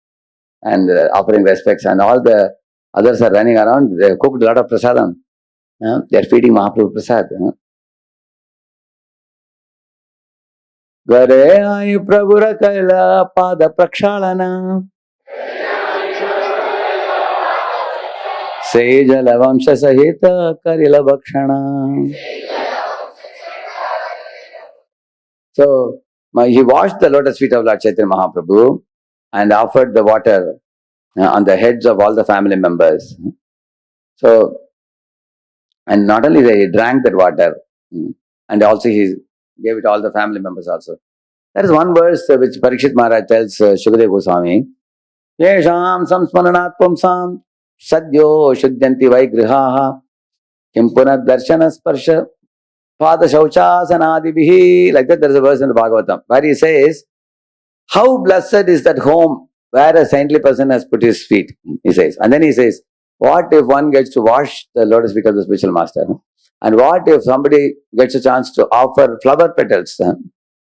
and offering respects, and all the others are running around. They cooked a lot of prasadam. They are feeding Mahaprabhu prasad. Gare ayu Prabhura Kaila Pada Prakshalana. Sejala Vamsha Sahita Karila Bhakshana. So he washed the lotus feet of Lord Chaitanya Mahaprabhu and offered the water on the heads of all the family members. So, and not only they drank that water, and also he gave it to all the family members also. There is one verse which Parikshit Maharaj tells Shukadeva Goswami, Yesham samsmaranat pumsam sadyo shuddhanti vaigrihaha kim punad darshana sparsha pada shauchasanadibihi. Like that, there is a verse in the Bhagavatam where he says, how blessed is that home where a saintly person has put his feet, he says. And then he says, what if one gets to wash the lotus feet of the spiritual master? And what if somebody gets a chance to offer flower petals?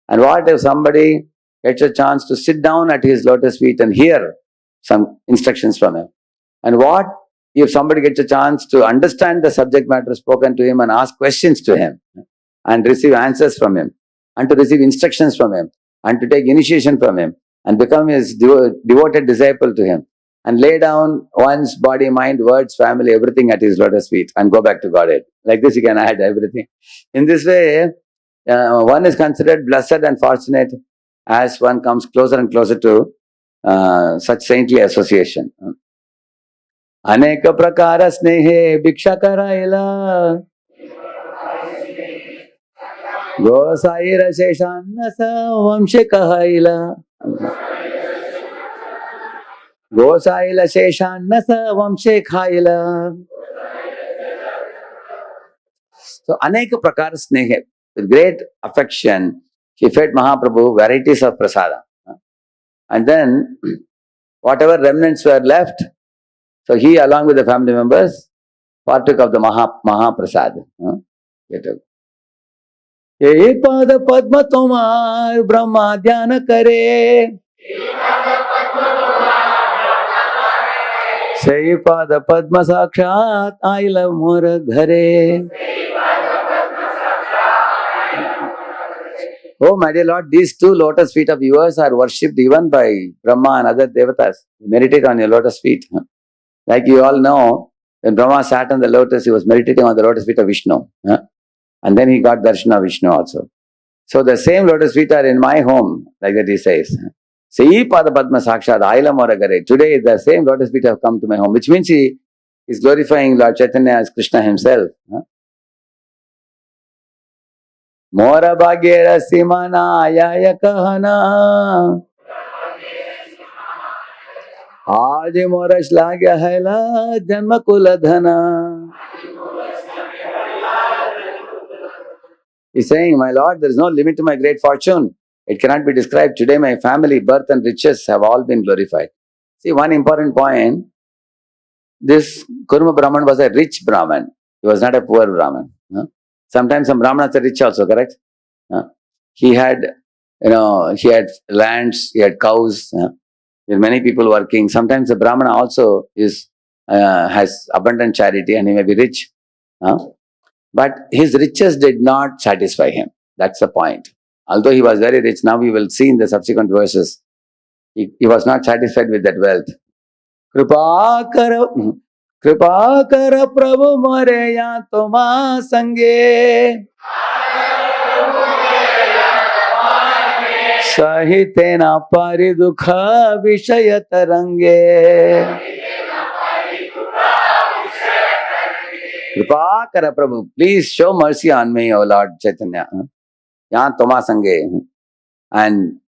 And what if somebody gets a chance to sit down at his lotus feet and hear some instructions from him? And what if somebody gets a chance to understand the subject matter spoken to him and ask questions to him and receive answers from him and to receive instructions from him and to take initiation from him and become his devoted disciple to him and lay down one's body, mind, words, family, everything at his lotus feet and go back to Godhead. Like this, you can add everything. In this way, one is considered blessed and fortunate as one comes closer and closer to such saintly association. अनेक प्रकार स्नेहे भिक्षा करायला गोसाईर शेषान्न वंश कहायला गोसाईला शेषान्न वंशे खायला. So अनेक प्रकार स्नेहे, with great affection, he fed Mahaprabhu varieties of prasada. And then whatever remnants were left, so he along with the family members partook of the Mahaprasad. ये पाद पद्म तुम्हार ब्रह्मा ध्यान करे, से पाद पद्म साक्षात आइल मोर घरे. Oh my dear Lord, these two lotus feet of yours are worshipped even by Brahma and other devatas. Meditate on your lotus feet. Like you all know, when Brahma sat on the lotus, he was meditating on the lotus feet of Vishnu. And then he got darshan of Vishnu also. So the same lotus feet are in my home, like that he says. See Pada Padma Sakshat Aila Moragare. Today the same lotus feet have come to my home, which means he is glorifying Lord Chaitanya as Krishna himself. Mora Bhagyera Simana Ayaya Kahana. Aaj Mora Shlagya Haila Janma Kuladhana. He's saying, my Lord, there is no limit to my great fortune. It cannot be described. Today my family, birth and riches have all been glorified. See, one important point, this Kurma Brahman was a rich Brahman. He was not a poor Brahman. Sometimes some Brahmanas are rich also, correct? He had, he had lands, he had cows, there are many people working. Sometimes the Brahmana also has abundant charity and he may be rich. But his riches did not satisfy him. That's the point. Although he was very rich, now we will see in the subsequent verses, he was not satisfied with that wealth. Kripa kara Prabhu more ya toma sange. Sahitena paridukha vishaya tarange. Kripa kara Prabhu, please show mercy on me, O Lord Chaitanya. Yan toma sange. And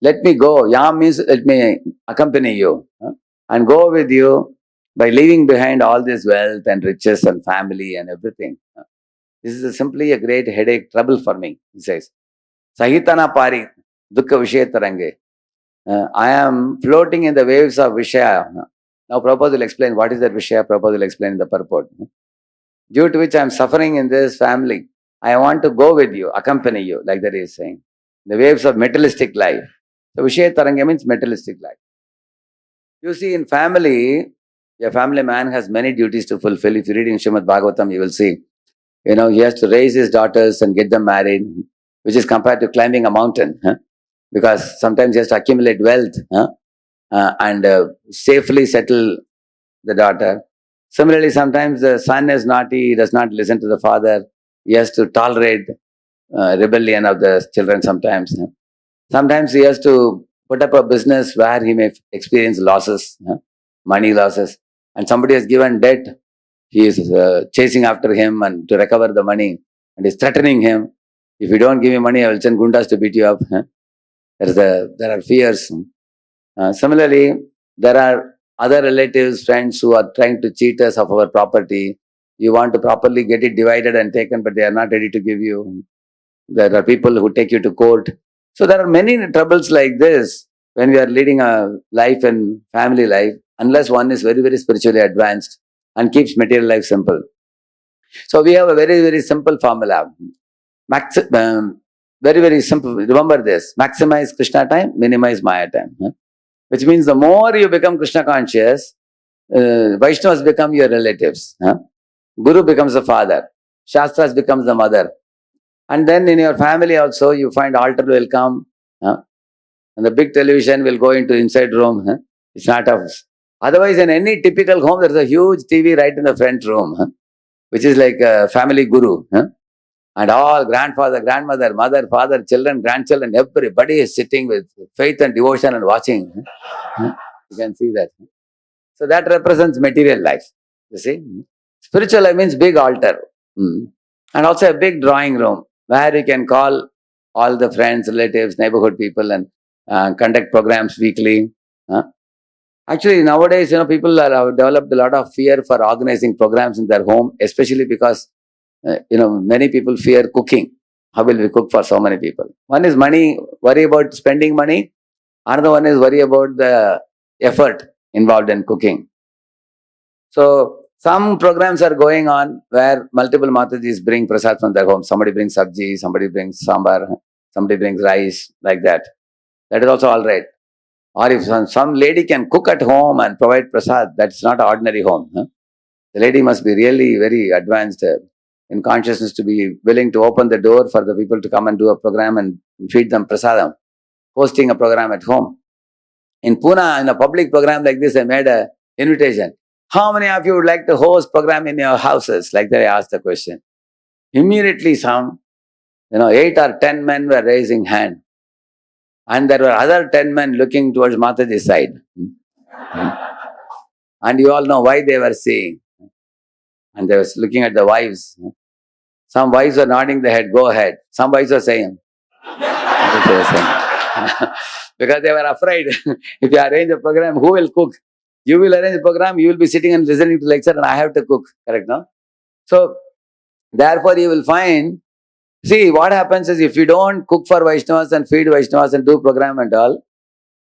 let me go. Yam means let me accompany you and go with you by leaving behind all this wealth and riches and family and everything. This is simply a great headache, trouble for me, he says. Sahitana pari dukkha vishaya tarange. I am floating in the waves of Vishaya. Now Prabhupada will explain what is that Vishaya. Prabhupada will explain the purport. Due to which I am suffering in this family. I want to go with you, accompany you, like that he is saying. The waves of materialistic life. So Vishaya Taranga means materialistic life. You see, in family, a family man has many duties to fulfill. If you read in Srimad Bhagavatam, you will see, he has to raise his daughters and get them married, which is compared to climbing a mountain. Because sometimes he has to accumulate wealth and safely settle the daughter. Similarly, sometimes the son is naughty, he does not listen to the father. He has to tolerate rebellion of the children sometimes. Sometimes he has to put up a business where he may experience losses, money losses. And somebody has given debt, he is chasing after him and to recover the money and is threatening him. If you don't give me money, I will send gundas to beat you up. There are fears. Similarly, there are other relatives, friends who are trying to cheat us of our property. You want to properly get it divided and taken, but they are not ready to give you. There are people who take you to court. So there are many troubles like this when we are leading a life and family life, unless one is very, very spiritually advanced and keeps material life simple. So we have a very, very simple formula. Very, very simple. Remember this. Maximize Krishna time, minimize Maya time. Which means the more you become Krishna conscious, Vaishnavas become your relatives. Guru becomes the father. Shastras becomes the mother. And then in your family also, you find altar will come. And the big television will go into inside room. It's not a... Otherwise, in any typical home, there's a huge TV right in the front room, which is like a family guru. And all grandfather, grandmother, mother, father, children, grandchildren, everybody is sitting with faith and devotion and watching. You can see that. So that represents material life. You see? Spiritual life means big altar. And also a big drawing room where you can call all the friends, relatives, neighborhood people and conduct programs weekly. Actually, nowadays, people have developed a lot of fear for organizing programs in their home, especially because, many people fear cooking. How will we cook for so many people? One is money, worry about spending money. Another one is worry about the effort involved in cooking. So some programs are going on where multiple Matajis bring prasad from their home. Somebody brings sabji, somebody brings sambar, somebody brings rice, like that. That is also all right. Or if some lady can cook at home and provide prasad, that's not an ordinary home. The lady must be really very advanced in consciousness to be willing to open the door for the people to come and do a program and feed them prasadam, hosting a program at home. In Pune, in a public program like this, I made an invitation. How many of you would like to host program in your houses? Like that, I asked the question. Immediately, some, 8 or 10 men were raising hand, and there were other 10 men looking towards Mataji's side. And you all know why they were seeing. And they were looking at the wives. Some wives were nodding their head, go ahead. Some wives were saying, what they were saying. Because they were afraid. If you arrange a program, who will cook? You will arrange a program, you will be sitting and listening to lecture, and I have to cook. Correct, no? So, therefore, you will find, see, what happens is if you don't cook for Vaishnavas and feed Vaishnavas and do program and all,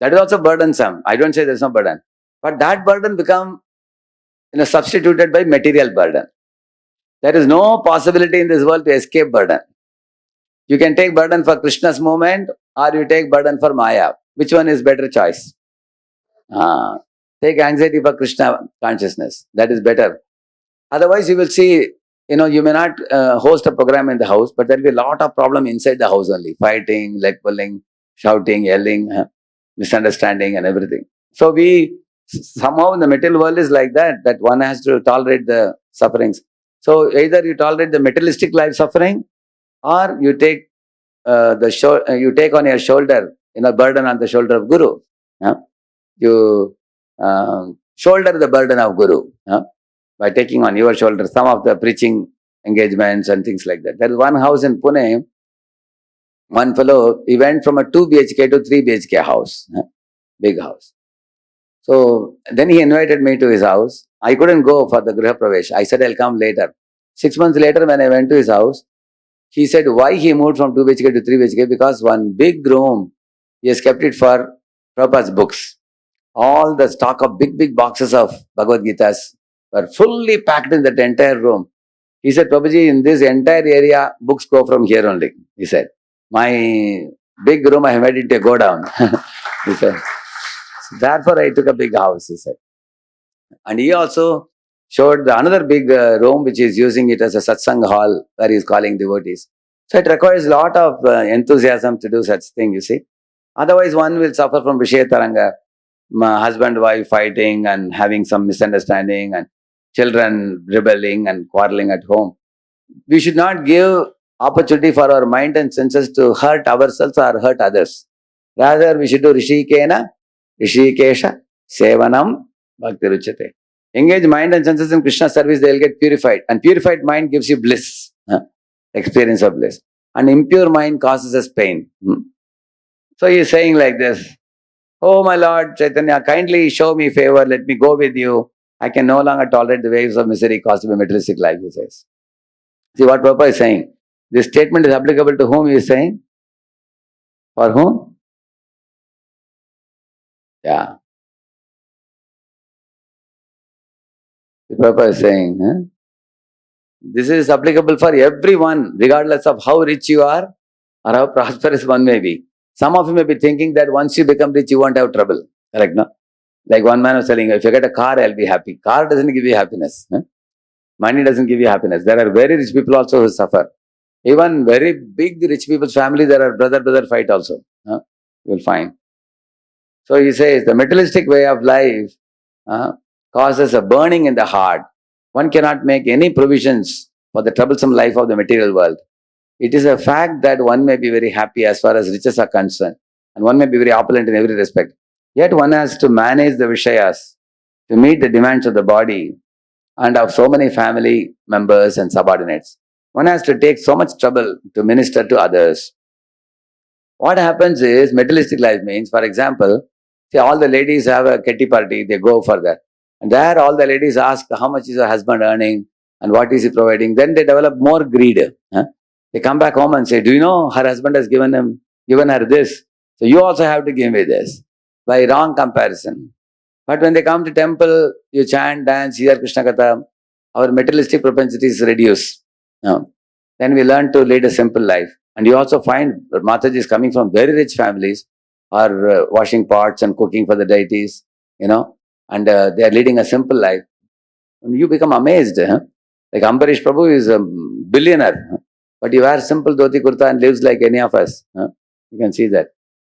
that is also burdensome. I don't say there's no burden. But that burden become substituted by material burden. There is no possibility in this world to escape burden. You can take burden for Krishna's movement or you take burden for Maya. Which one is better choice? Take anxiety for Krishna consciousness. That is better. Otherwise, you will see, you may not host a program in the house, but there will be a lot of problem inside the house only. Fighting, leg pulling, shouting, yelling, misunderstanding and everything. So somehow in the material world is like that one has to tolerate the sufferings. So either you tolerate the materialistic life suffering, or you take you take on your shoulder, burden on the shoulder of Guru. You shoulder the burden of Guru by taking on your shoulder some of the preaching engagements and things like that. There is one house in Pune. One fellow, he went from a 2 BHK to 3 BHK house, big house. So then he invited me to his house. I couldn't go for the Griha Pravesh. I said I'll come later. 6 months later, when I went to his house, he said why he moved from 2 BHK to 3 BHK, because one big room, he has kept it for Prabhupada's books. All the stock of big boxes of Bhagavad Gitas were fully packed in that entire room. He said, Prabhuji, in this entire area, books go from here only. He said, my big room, I have made it a go down. He said, therefore I took a big house, he said. And he also showed another big room which is using it as a satsang hall where he is calling devotees. So it requires a lot of enthusiasm to do such thing, you see. Otherwise one will suffer from Vishaya Taranga, husband, wife fighting and having some misunderstanding and children rebelling and quarreling at home. We should not give opportunity for our mind and senses to hurt ourselves or hurt others. Rather, we should do Rishikena, Rishikesha, Sevanam, Bhakti Ruchate. Engage mind and senses in Krishna service, they will get purified. And purified mind gives you bliss, experience of bliss. And impure mind causes us pain. So he is saying like this, oh my Lord Chaitanya, kindly show me favor, let me go with you. I can no longer tolerate the waves of misery caused by materialistic life, he says. See what Prabhupada is saying. This statement is applicable to whom he is saying? For whom? Yeah. Prabhupada is saying, this is applicable for everyone, regardless of how rich you are or how prosperous one may be. Some of you may be thinking that once you become rich, you won't have trouble. Correct, no? Like one man was telling, if you get a car, I'll be happy. Car doesn't give you happiness. Money doesn't give you happiness. There are very rich people also who suffer. Even very big rich people's family, there are brother fight also. You'll find. So he says, the materialistic way of life causes a burning in the heart. One cannot make any provisions for the troublesome life of the material world. It is a fact that one may be very happy as far as riches are concerned, and one may be very opulent in every respect. Yet one has to manage the Vishayas to meet the demands of the body and of so many family members and subordinates. One has to take so much trouble to minister to others. What happens is, materialistic life means, for example, see, all the ladies have a kitty party, they go for that. And there all the ladies ask, how much is your husband earning and what is he providing? Then they develop more greed. They come back home and say, do you know her husband has given her this? So you also have to give me this. by wrong comparison. But when they come to temple, you chant, dance, hear Krishna Katha, our materialistic propensities reduce. Then we learn to lead a simple life. And you also find that Mataji is coming from very rich families, are washing pots and cooking for the deities, and they are leading a simple life. And you become amazed. Like Ambarish Prabhu is a billionaire, but he wears simple dhoti kurta and lives like any of us. You can see that.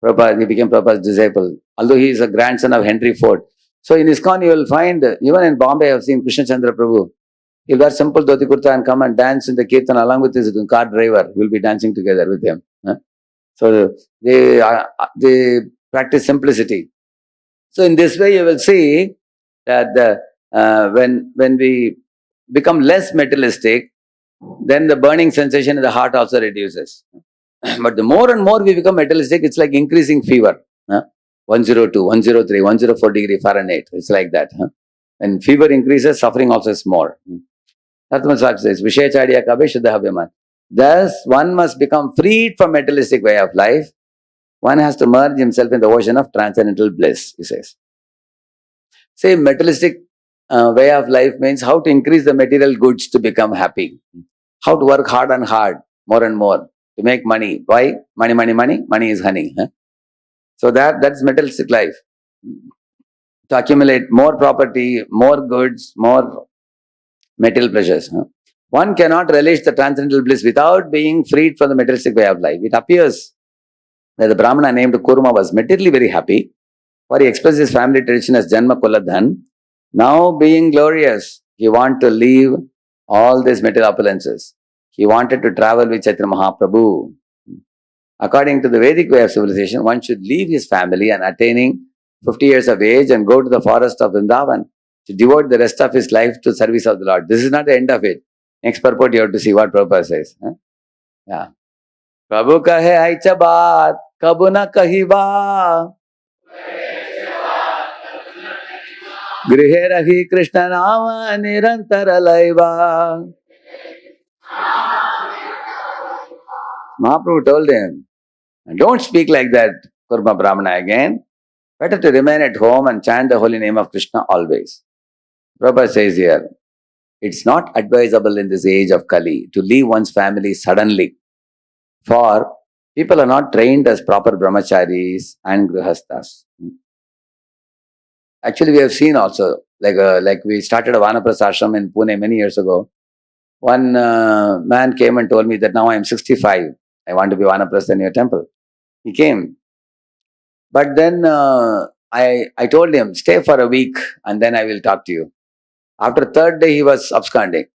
Prabhupada, he became Prabhupada's disciple, although he is a grandson of Henry Ford. So in ISKCON, you will find, even in Bombay, I have seen Krishna Chandra Prabhu. He'll wear simple dhoti kurta and come and dance in the kirtan along with his car driver. We'll be dancing together with him. So they practice simplicity. So in this way, you will see that when we become less materialistic, then the burning sensation in the heart also reduces. But the more and more we become materialistic, it's like increasing fever. 102, 103, 104 degree Fahrenheit. It's like that. When fever increases, suffering also is more. Tatma says, Vishayachariya kabe shuddha bhiman. Thus, one must become freed from materialistic way of life. One has to merge himself in the ocean of transcendental bliss, he says. Say, materialistic way of life means how to increase the material goods to become happy. How to work hard and hard, more and more, to make money. Why? Money, money, money. Money is honey. So that's materialistic life. To accumulate more property, more goods, more material pleasures. One cannot relish the transcendental bliss without being freed from the materialistic way of life. It appears that the Brahmana named Kurma was materially very happy, for he expressed his family tradition as Janma Kuladhan. Now being glorious, he wanted to leave all these material opulences. He wanted to travel with Chaitanya Mahaprabhu. According to the Vedic way of civilization, one should leave his family and attaining 50 years of age and go to the forest of Vrindavan to devote the rest of his life to service of the Lord. This is not the end of it. Next purport, you have to see what Prabhupada says. Yeah. Prabhu kahe aicha baat, kabu na kahiba. Grihe rahi Krishna nama nirantara laiva. Mahaprabhu told him, don't speak like that, Kurma Brahmana again. Better to remain at home and chant the holy name of Krishna always. Prabhupada says here, it's not advisable in this age of Kali to leave one's family suddenly. For people are not trained as proper brahmacharis and grihasthas. Actually, we have seen also, like we started a Vanaprastha ashram in Pune many years ago. One man came and told me that now I am 65. I want to be Vanaprastha in your temple. He came. But then I told him, stay for a week and then I will talk to you. After third day, he was absconding.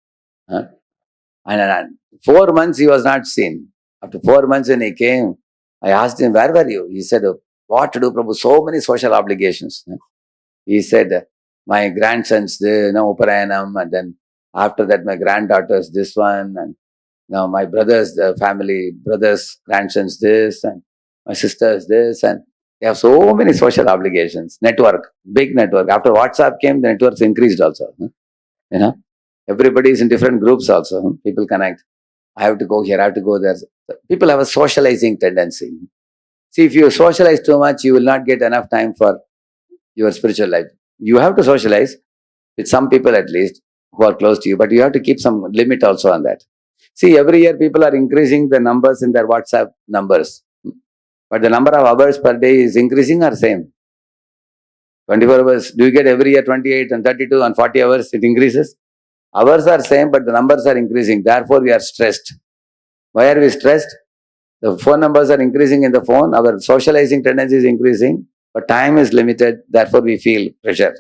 And 4 months he was not seen. After 4 months when he came, I asked him, where were you? He said, what to do, Prabhu? So many social obligations. He said, my grandsons, Uparayanam, and then after that my granddaughters, this one, and now my brothers, grandsons, this, and my sisters, this, and they have so many social obligations. Network, big network. After WhatsApp came, the networks increased also. Everybody is in different groups also. People connect. I have to go here, I have to go there. People have a socializing tendency. See, if you socialize too much, you will not get enough time for your spiritual life. You have to socialize with some people at least who are close to you, but you have to keep some limit also on that. See, every year people are increasing the numbers in their WhatsApp numbers. But the number of hours per day is increasing or same? 24 hours. Do you get every year 28 and 32 and 40 hours? It increases. Hours are same, but the numbers are increasing. Therefore, we are stressed. Why are we stressed? The phone numbers are increasing in the phone. Our socializing tendency is increasing, but time is limited. Therefore, we feel pressure,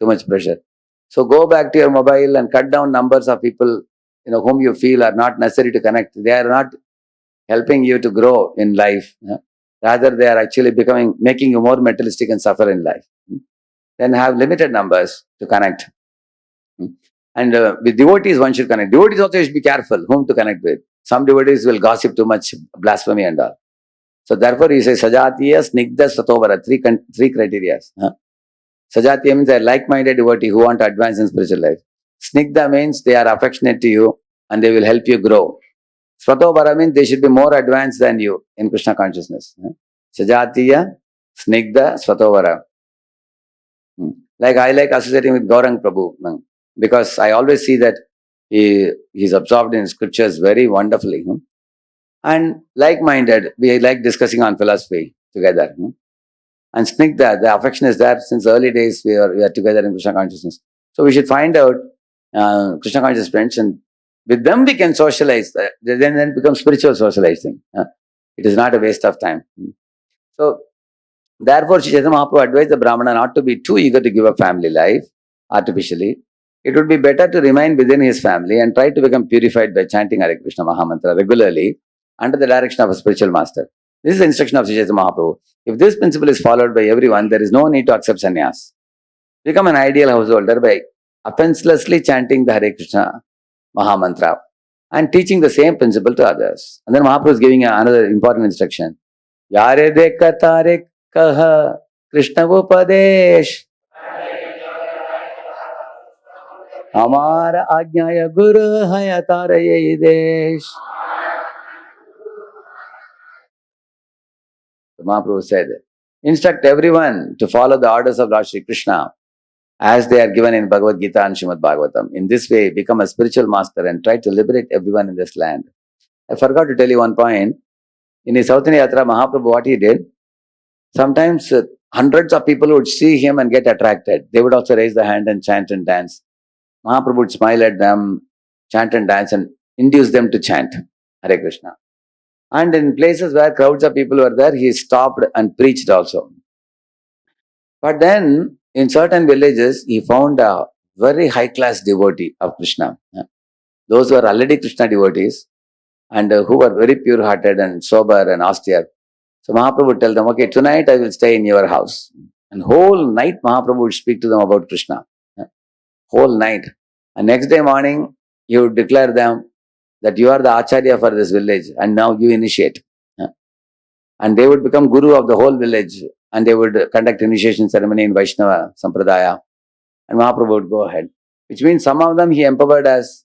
too much pressure. So go back to your mobile and cut down numbers of people whom you feel are not necessary to connect. They are not helping you to grow in life. Rather, they are actually making you more materialistic and suffer in life. Then have limited numbers to connect. And with devotees, one should connect. Devotees also should be careful whom to connect with. Some devotees will gossip too much, blasphemy and all. So therefore, he says, Sajatiya, Snigdha, Satovara, three criteria. Sajatiya means they are like-minded devotee who want to advance in spiritual life. Snigdha means they are affectionate to you and they will help you grow. Svatobara means they should be more advanced than you in Krishna consciousness. Sajatiya, Snigdha Swatovara. Like I like associating with Gaurang Prabhu because I always see that he's absorbed in scriptures very wonderfully. And like-minded, we like discussing on philosophy together. And Snigdha, the affection is there since early days. We are together in Krishna consciousness. So we should find out Krishna conscious friends, and with them we can socialize. Then become spiritual socializing. It is not a waste of time. So therefore, Sri Chaitanya Mahaprabhu advised the Brahmana not to be too eager to give up family life artificially. It would be better to remain within his family and try to become purified by chanting Hare Krishna Mahamantra regularly under the direction of a spiritual master. This is the instruction of Sri Chaitanya Mahaprabhu. If this principle is followed by everyone, there is no need to accept sannyas. Become an ideal householder by offenselessly chanting the Hare Krishna Mahamantra and teaching the same principle to others. And then Mahaprabhu is giving another important instruction. Yare dekha tare kaha Krishna upadesh Amara ajnaya guru haya taraye desh. Mahaprabhu said, instruct everyone to follow the orders of Lord Shri Krishna as they are given in Bhagavad Gita and Srimad Bhagavatam. In this way, become a spiritual master and try to liberate everyone in this land. I forgot to tell you one point. In his South India Yatra, Mahaprabhu, what he did, sometimes hundreds of people would see him and get attracted. They would also raise their hand and chant and dance. Mahaprabhu would smile at them, chant and dance, and induce them to chant Hare Krishna. And in places where crowds of people were there, he stopped and preached also. But then, in certain villages, he found a very high-class devotee of Krishna. Those who are already Krishna devotees and who were very pure-hearted and sober and austere. So Mahaprabhu would tell them, okay, tonight I will stay in your house. And whole night Mahaprabhu would speak to them about Krishna. Whole night. And next day morning, he would declare them that you are the Acharya for this village and now you initiate. And they would become guru of the whole village and they would conduct initiation ceremony in Vaishnava Sampradaya. And Mahaprabhu would go ahead. Which means some of them he empowered as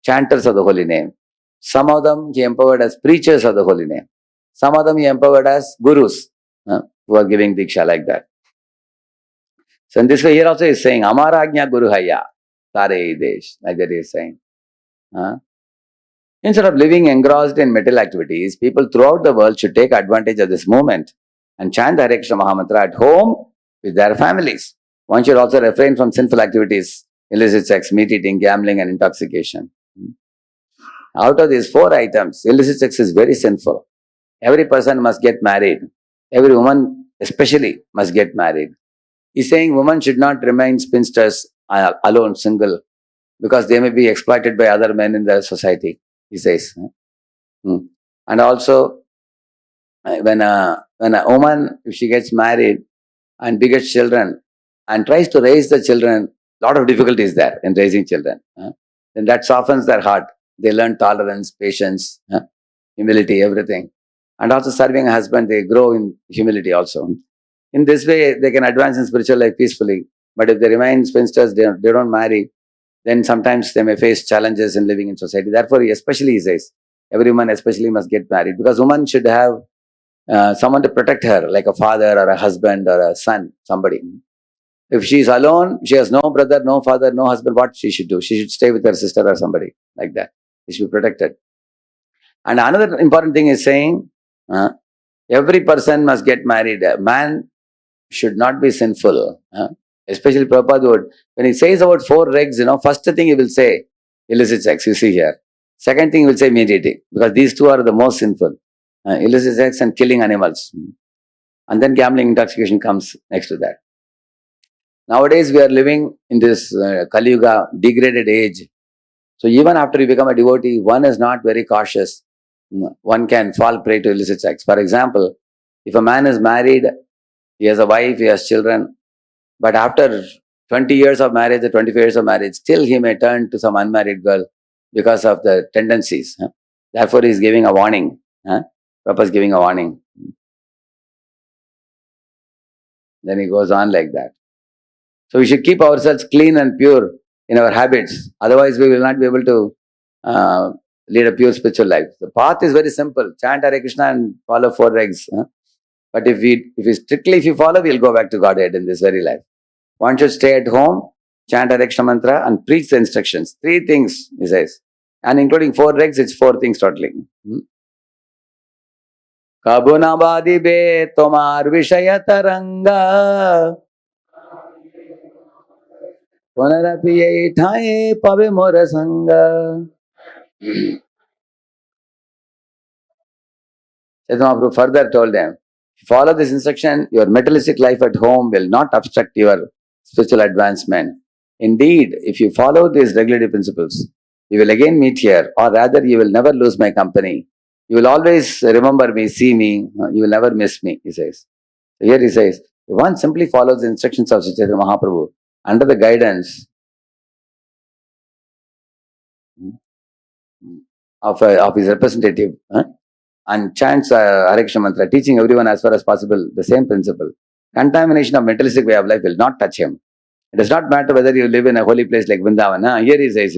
chanters of the holy name. Some of them he empowered as preachers of the holy name. Some of them he empowered as gurus who are giving diksha like that. So in this way here also he is saying, Amara Ajna Guru Haya Tare Desh, like that he is saying. Instead of living engrossed in material activities, people throughout the world should take advantage of this moment and chant the Hare Krishna Mahamantra at home with their families. One should also refrain from sinful activities, illicit sex, meat eating, gambling and intoxication. Out of these 4 items, illicit sex is very sinful. Every person must get married. Every woman especially must get married. He's saying women should not remain spinsters alone, single, because they may be exploited by other men in the society, he says. And also, when a woman, if she gets married and begets children and tries to raise the children, a lot of difficulties there in raising children. Then that softens their heart. They learn tolerance, patience, humility, everything. And also serving a husband, they grow in humility also. In this way, they can advance in spiritual life peacefully. But if they remain spinsters, they don't marry, then sometimes they may face challenges in living in society. Therefore, especially he says, every woman especially must get married, because woman should have someone to protect her, like a father or a husband or a son, somebody. If she is alone, she has no brother, no father, no husband, what she should do? She should stay with her sister or somebody like that. She should be protected. And another important thing is saying, every person must get married. A man should not be sinful. Especially Prabhupada would, when he says about 4 regs, first thing he will say, illicit sex, you see here. Second thing he will say, meat eating, because these 2 are the most sinful. Illicit sex and killing animals. And then gambling, intoxication comes next to that. Nowadays we are living in this Kali Yuga, degraded age. So even after you become a devotee, one is not very cautious. One can fall prey to illicit sex. For example, if a man is married, he has a wife, he has children, but after 20 years of marriage or 25 years of marriage, still he may turn to some unmarried girl because of the tendencies. Therefore, he is giving a warning. Prabhupada is giving a warning. Then he goes on like that. So we should keep ourselves clean and pure in our habits. Otherwise, we will not be able to lead a pure spiritual life. The path is very simple. Chant Hare Krishna and follow 4 regs. But if you follow, we'll go back to Godhead in this very life. One should stay at home, chant Hare Krishna mantra, and preach the instructions. 3 things, he says. And including 4 regs, it's 4 things totally. Kabunabadi be tomar vishaya taranga. Punarapi yai thai pabe mora sanga. Chaitanya Mahaprabhu further told them, follow this instruction, your materialistic life at home will not obstruct your spiritual advancement. Indeed, if you follow these regulative principles, you will again meet here, or rather, you will never lose my company. You will always remember me, see me, you will never miss me, he says. So here he says, if one simply follows the instructions of Chaitanya Mahaprabhu under the guidance of his representative, and chants Hare Krishna mantra, teaching everyone as far as possible the same principle, contamination of materialistic way of life will not touch him. It does not matter whether you live in a holy place like Vrindavan. Here he says,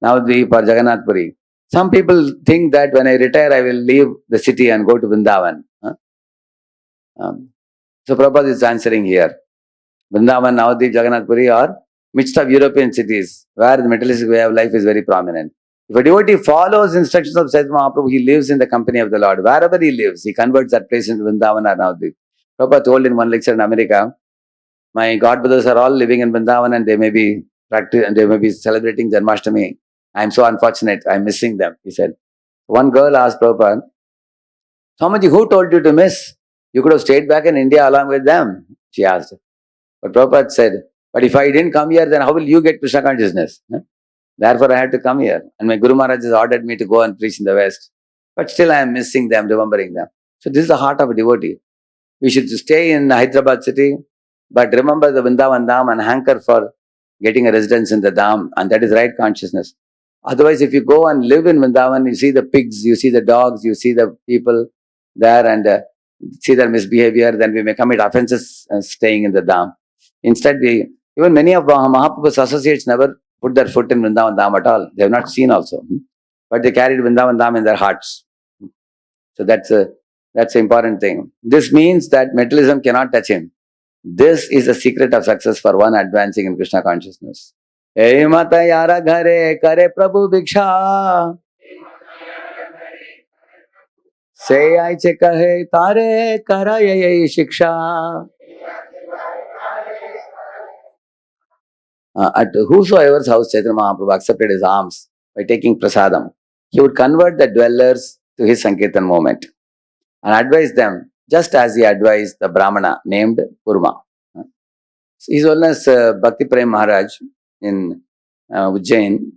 Navadvip or Jagannath Puri. Some people think that when I retire, I will leave the city and go to Vrindavan. So Prabhupada is answering here. Vrindavan, Navadvip, Jagannath Puri are midst of European cities where the materialistic way of life is very prominent. If a devotee follows instructions of Chaitanya Mahaprabhu, he lives in the company of the Lord. Wherever he lives, he converts that place into Vrindavan or Navadvip. Prabhupada told in one lecture in America, my godbrothers are all living in Vrindavan and they may be celebrating Janmashtami. I am so unfortunate. I am missing them, he said. One girl asked Prabhupada, Swamiji, who told you to miss? You could have stayed back in India along with them, she asked. But Prabhupada said, but if I didn't come here, then how will you get Krishna consciousness? Therefore, I had to come here. And my Guru Maharaj has ordered me to go and preach in the West. But still, I am missing them, remembering them. So this is the heart of a devotee. We should stay in Hyderabad city, but remember the Vrindavan Dham and hanker for getting a residence in the Dham. And that is right consciousness. Otherwise, if you go and live in Vrindavan, you see the pigs, you see the dogs, you see the people there and see their misbehavior, then we may commit offenses staying in the Dham. Instead, even many of Mahaprabhu's associates never put their foot in Vrindavan Dham at all. They have not seen also. But they carried Vrindavan Dham in their hearts. So that's an important thing. This means that materialism cannot touch him. This is the secret of success for one advancing in Krishna consciousness. Hey mata yara ghare kare Prabhu Bhiksha. Say I che kahe tare karaye shiksha. At whosoever's house Chaitanya Mahaprabhu accepted his alms by taking prasadam, he would convert the dwellers to his Sankirtan movement and advise them just as he advised the Brahmana named Kurma. His Holiness Bhakti Prem Maharaj in Ujjain,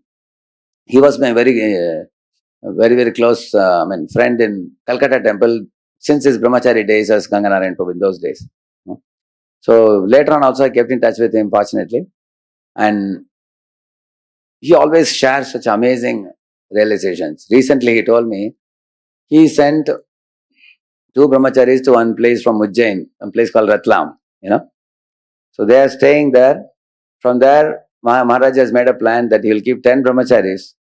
he was my very close friend in Calcutta temple since his brahmachari days as Ganganarayan Prabhu in those days. So later on also I kept in touch with him fortunately. And he always shares such amazing realizations. Recently he told me, he sent 2 brahmacharis to one place from Ujjain, a place called Ratlam, So they are staying there. From there, Maharaj has made a plan that he will keep 10 brahmacharis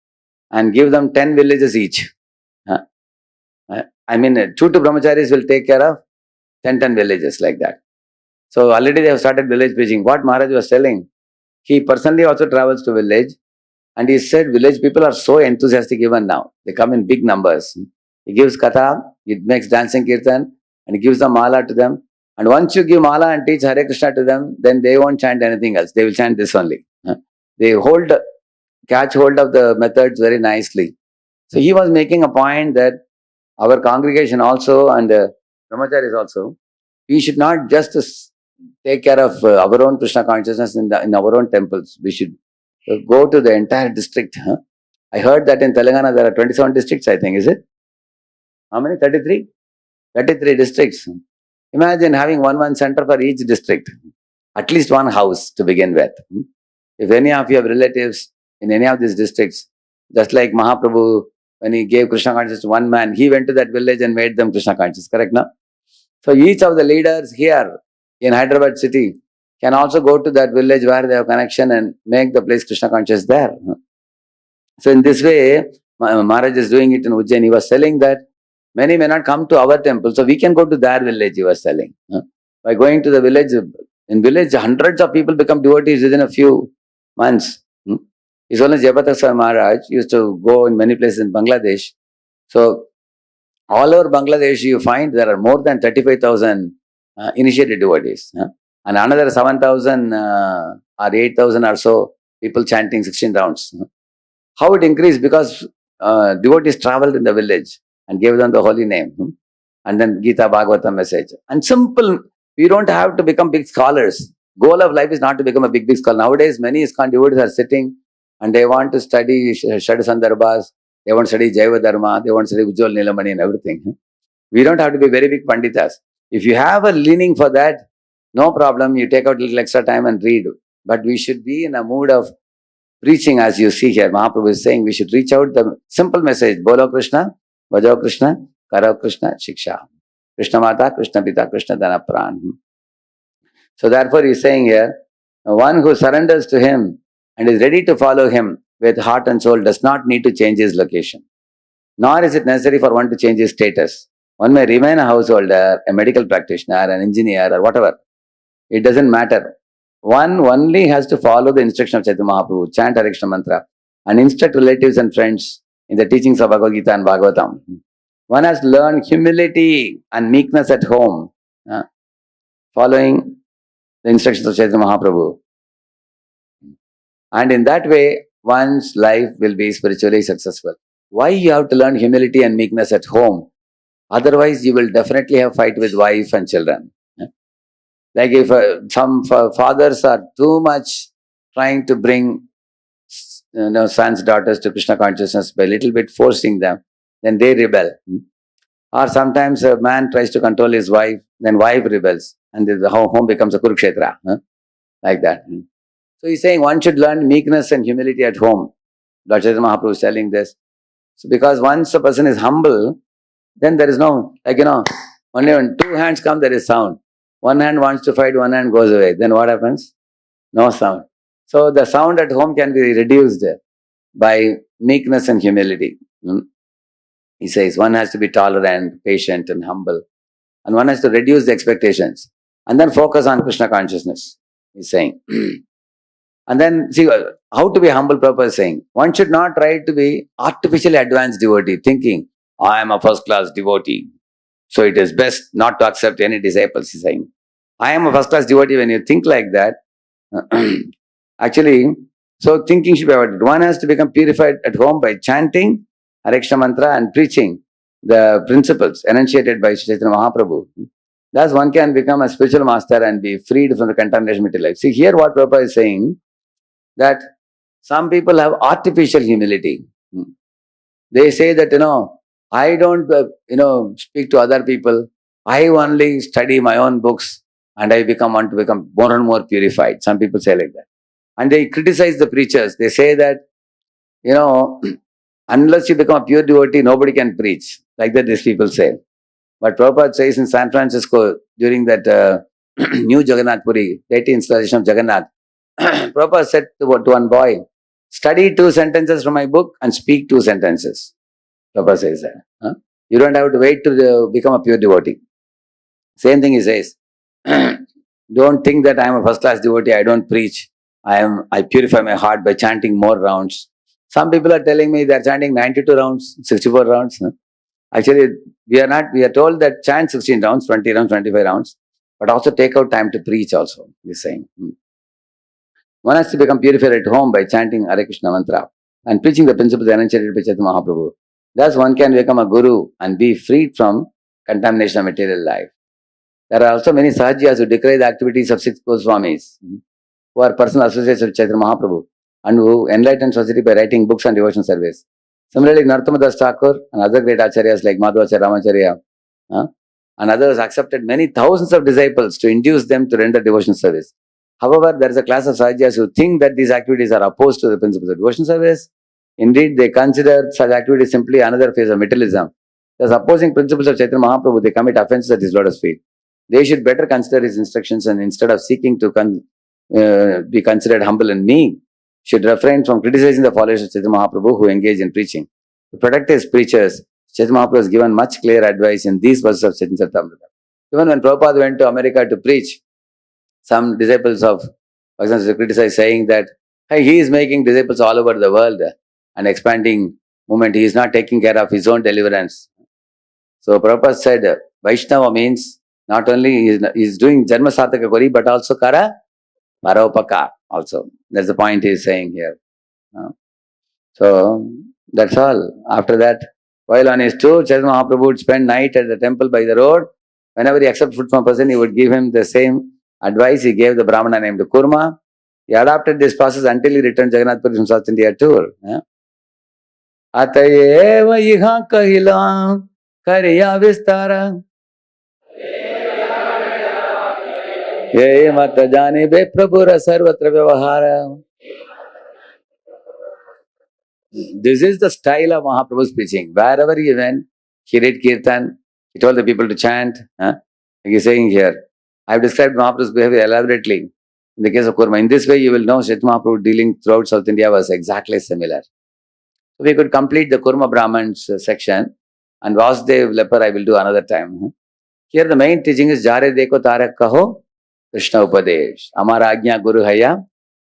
and give them 10 villages each. 2 brahmacharis will take care of 10 villages like that. So already they have started village preaching. What Maharaj was telling, he personally also travels to village and he said village people are so enthusiastic even now. They come in big numbers. He gives katha, he makes dancing kirtan and he gives the mala to them. And once you give mala and teach Hare Krishna to them, then they won't chant anything else. They will chant this only. They catch hold of the methods very nicely. So he was making a point that our congregation also and brahmacharis also, we should not just take care of our own Krishna consciousness in our own temples. We should go to the entire district. I heard that in Telangana there are 27 districts, I think, is it? How many? 33? 33 districts. Imagine having one center for each district. At least one house to begin with. If any of you have relatives in any of these districts, just like Mahaprabhu, when he gave Krishna consciousness to one man, he went to that village and made them Krishna conscious, correct now? So each of the leaders here in Hyderabad city can also go to that village where they have connection and make the place Krishna conscious there. So in this way, Maharaj is doing it in Ujjain. He was telling that Many may not come to our temple, so we can go to their village, he was telling. By going to the village, in village, hundreds of people become devotees within a few months. His Holiness Jayapataka Swami Maharaj used to go in many places in Bangladesh. So, all over Bangladesh, you find there are more than 35,000 initiated devotees. And another 7,000 or 8,000 or so people chanting 16 rounds. How it increased? Because devotees traveled in the village and gave them the holy name. And then Gita Bhagavatam message. And simple, we don't have to become big scholars. Goal of life is not to become a big scholar. Nowadays, many ISKCON devotees are sitting and they want to study Shadasandarbhas, they want to study Jaiva Dharma, they want to study Ujjwal Nilamani and everything. We don't have to be very big Panditas. If you have a leaning for that, no problem, you take out a little extra time and read. But we should be in a mood of preaching, as you see here. Mahaprabhu is saying we should reach out the simple message. Bolo Krishna, Bhajo Krishna, Karo Krishna, Shiksha. Krishna Mata, Krishna Pita, Krishna Dana Pran. So therefore he is saying here, one who surrenders to him and is ready to follow him with heart and soul does not need to change his location. Nor is it necessary for one to change his status. One may remain a householder, a medical practitioner, an engineer or whatever. It doesn't matter. One only has to follow the instruction of Chaitanya Mahaprabhu, chant Hare Krishna mantra, and instruct relatives and friends in the teachings of Bhagavad Gita and Bhagavatam. One has to learn humility and meekness at home, following the instructions of Chaitanya Mahaprabhu. And in that way, one's life will be spiritually successful. Why you have to learn humility and meekness at home? Otherwise, you will definitely have fight with wife and children. Like if some fathers are too much trying to bring sons, daughters to Krishna consciousness by little bit forcing them, then they rebel. Or sometimes a man tries to control his wife, then wife rebels, and the home becomes a Kurukshetra, like that. So he's saying one should learn meekness and humility at home. Lord Chaitanya Mahaprabhu is telling this. So because once a person is humble, then there is no, only when two hands come, there is sound. One hand wants to fight, one hand goes away. Then what happens? No sound. So the sound at home can be reduced by meekness and humility. He says one has to be tolerant, patient and humble. And one has to reduce the expectations. And then focus on Krishna consciousness, he's saying. And then see how to be humble, Prabhupada is saying. One should not try to be artificially advanced devotee, thinking, I am a first class devotee, so it is best not to accept any disciples, he's saying. I am a first class devotee. When you think like that, actually, so thinking should be avoided. One has to become purified at home by chanting Hare Krishna mantra and preaching the principles enunciated by Chaitanya Mahaprabhu. Thus one can become a spiritual master and be freed from the contamination of material life. See here what Prabhupada is saying, that some people have artificial humility. They say that, I don't, speak to other people. I only study my own books and I want to become more and more purified. Some people say like that. And they criticize the preachers. They say that, unless you become a pure devotee, nobody can preach. Like that these people say. But Prabhupada says in San Francisco, during that new Jagannath Puri, deity installation of Jagannath, Prabhupada said to one boy, study 2 sentences from my book and speak 2 sentences. Prabhupada says that. You don't have to wait to become a pure devotee. Same thing he says. Don't think that I am a first class devotee, I don't preach. I purify my heart by chanting more rounds. Some people are telling me they are chanting 92 rounds, 64 rounds. Actually, we are told that chant 16 rounds, 20 rounds, 25 rounds, but also take out time to preach also, he's saying. One has to become purified at home by chanting Hare Krishna mantra and preaching the principles enunciated by Chaitanya Mahaprabhu. Thus one can become a guru and be freed from contamination of material life. There are also many Sahajias who decry the activities of 6 Goswamis, who are personal associates of Chaitanya Mahaprabhu and who enlighten society by writing books on devotion service. Similarly, Narottama Das Thakur and other great acharyas like Madhvacharya, Ramacharya and others accepted many thousands of disciples to induce them to render devotion service. However, there is a class of Sahajias who think that these activities are opposed to the principles of devotion service. Indeed, they consider such activities simply another phase of materialism. Thus, opposing principles of Chaitanya Mahaprabhu, they commit offenses at his lotus feet. They should better consider his instructions and instead of seeking to be considered humble and meek, should refrain from criticizing the followers of Chaitanya Mahaprabhu who engage in preaching. To protect his preachers, Chaitanya Mahaprabhu has given much clear advice in these verses of Chaitanya Charitamrita. Even when Prabhupada went to America to preach, some disciples of Bhaktivinoda criticized, saying that hey, he is making disciples all over the world and expanding movement. He is not taking care of his own deliverance. So Prabhupada said, Vaishnava means not only he is doing Janma Sarthaka Kori, but also Kara Paropaka also. That's the point he is saying here. So that's all. After that, while on his tour, Chaitanya Mahaprabhu would spend night at the temple by the road. Whenever he accepted food from a person, he would give him the same advice he gave the Brahmana named Kurma. He adopted this process until he returned Jagannath Puri from South India tour. Atayeva iha kahila kariya vistara ye mata jane be prabhura sarvatra vyavahara. This is the style of Mahaprabhu's preaching. Wherever he went, he read Kirtan, he told the people to chant. Like he's saying here, I have described Mahaprabhu's behavior elaborately in the case of Kurma. In this way, you will know Chaitanya Mahaprabhu dealing throughout South India was exactly similar. So we could complete the Kurma Brahmans section, and Vasudev leper I will do another time. Here the main teaching is Jare Deko Tarak Kaho Krishna Upadesh. Amara Ajna Guru Haya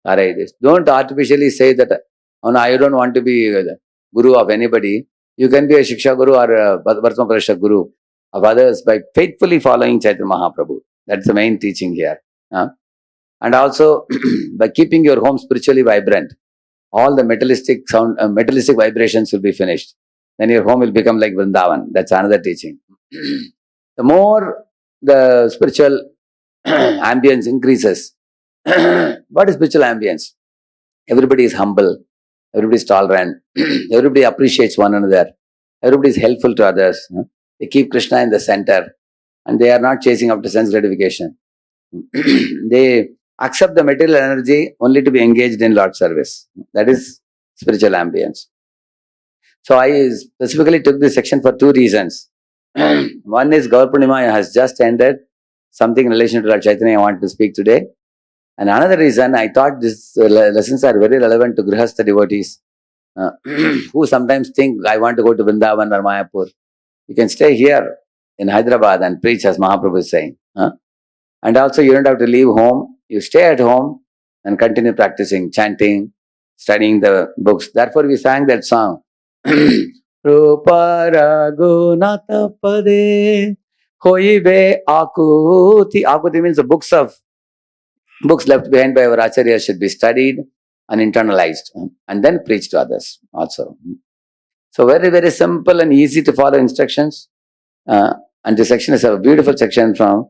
Tare Desh. Don't artificially say that, oh no, I don't want to be the guru of anybody. You can be a Shiksha Guru or a Vartman Prashya Guru of others by faithfully following Chaitanya Mahaprabhu. That's the main teaching here. And also by keeping your home spiritually vibrant. All the metallistic vibrations will be finished. Then your home will become like Vrindavan. That's another teaching. The more the spiritual ambience increases. What is spiritual ambience? Everybody is humble. Everybody is tolerant. Everybody appreciates one another. Everybody is helpful to others. They keep Krishna in the center. And they are not chasing after sense gratification. They accept the material energy only to be engaged in Lord service. That is spiritual ambience. So I specifically took this section for two reasons. One is Gaur Purnima has just ended. Something in relation to Lord Chaitanya I want to speak today. And another reason, I thought these lessons are very relevant to Grihastha devotees who sometimes think, I want to go to Vrindavan or Mayapur. You can stay here in Hyderabad and preach as Mahaprabhu is saying. And also you don't have to leave home. You stay at home and continue practicing, chanting, studying the books. Therefore we sang that song. Rupa Raghunatha Pade Hoive Akuti. Akuti means the books left behind by our Acharya should be studied and internalized and then preached to others also. So very, very simple and easy to follow instructions. And this section is a beautiful section from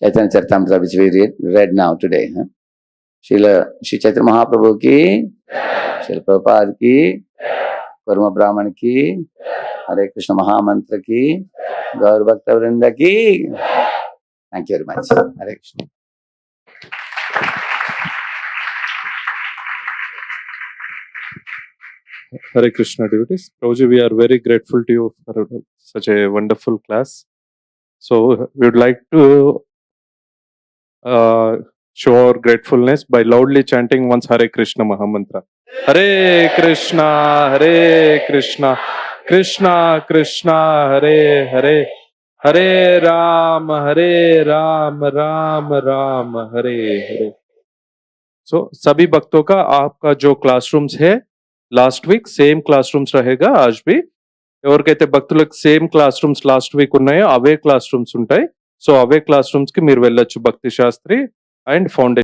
Chaitanya Charitamrita which we read now today. Shri Chaitanya Mahaprabhu ki, Shri Prabhupada ki, Kurma Brahman ki, Hare Krishna Mahamantra ki, Gaur Bhakta Vrinda ki. Thank you very much. Hare Krishna. Hare Krishna devotees. Prabhuji, we are very grateful to you for such a wonderful class. So we would like to show our gratefulness by loudly chanting once Hare Krishna Mahamantra. Hare Krishna, Krishna Krishna, Hare Hare, Hare Ram, Ram Ram, Hare Hare. So सभी भक्तों का आपका जो classrooms है last week same classrooms रहेगा आज भी ఎవరికైతే భక్తులకు same classrooms last week ఉన్నాయో అవే క్లాస్ రూమ్స్ ఉంటాయి సో అవే క్లాస్ రూమ్స్ కి మీరు వెళ్ళొచ్చు భక్తి శాస్త్రి అండ్ ఫౌండేషన్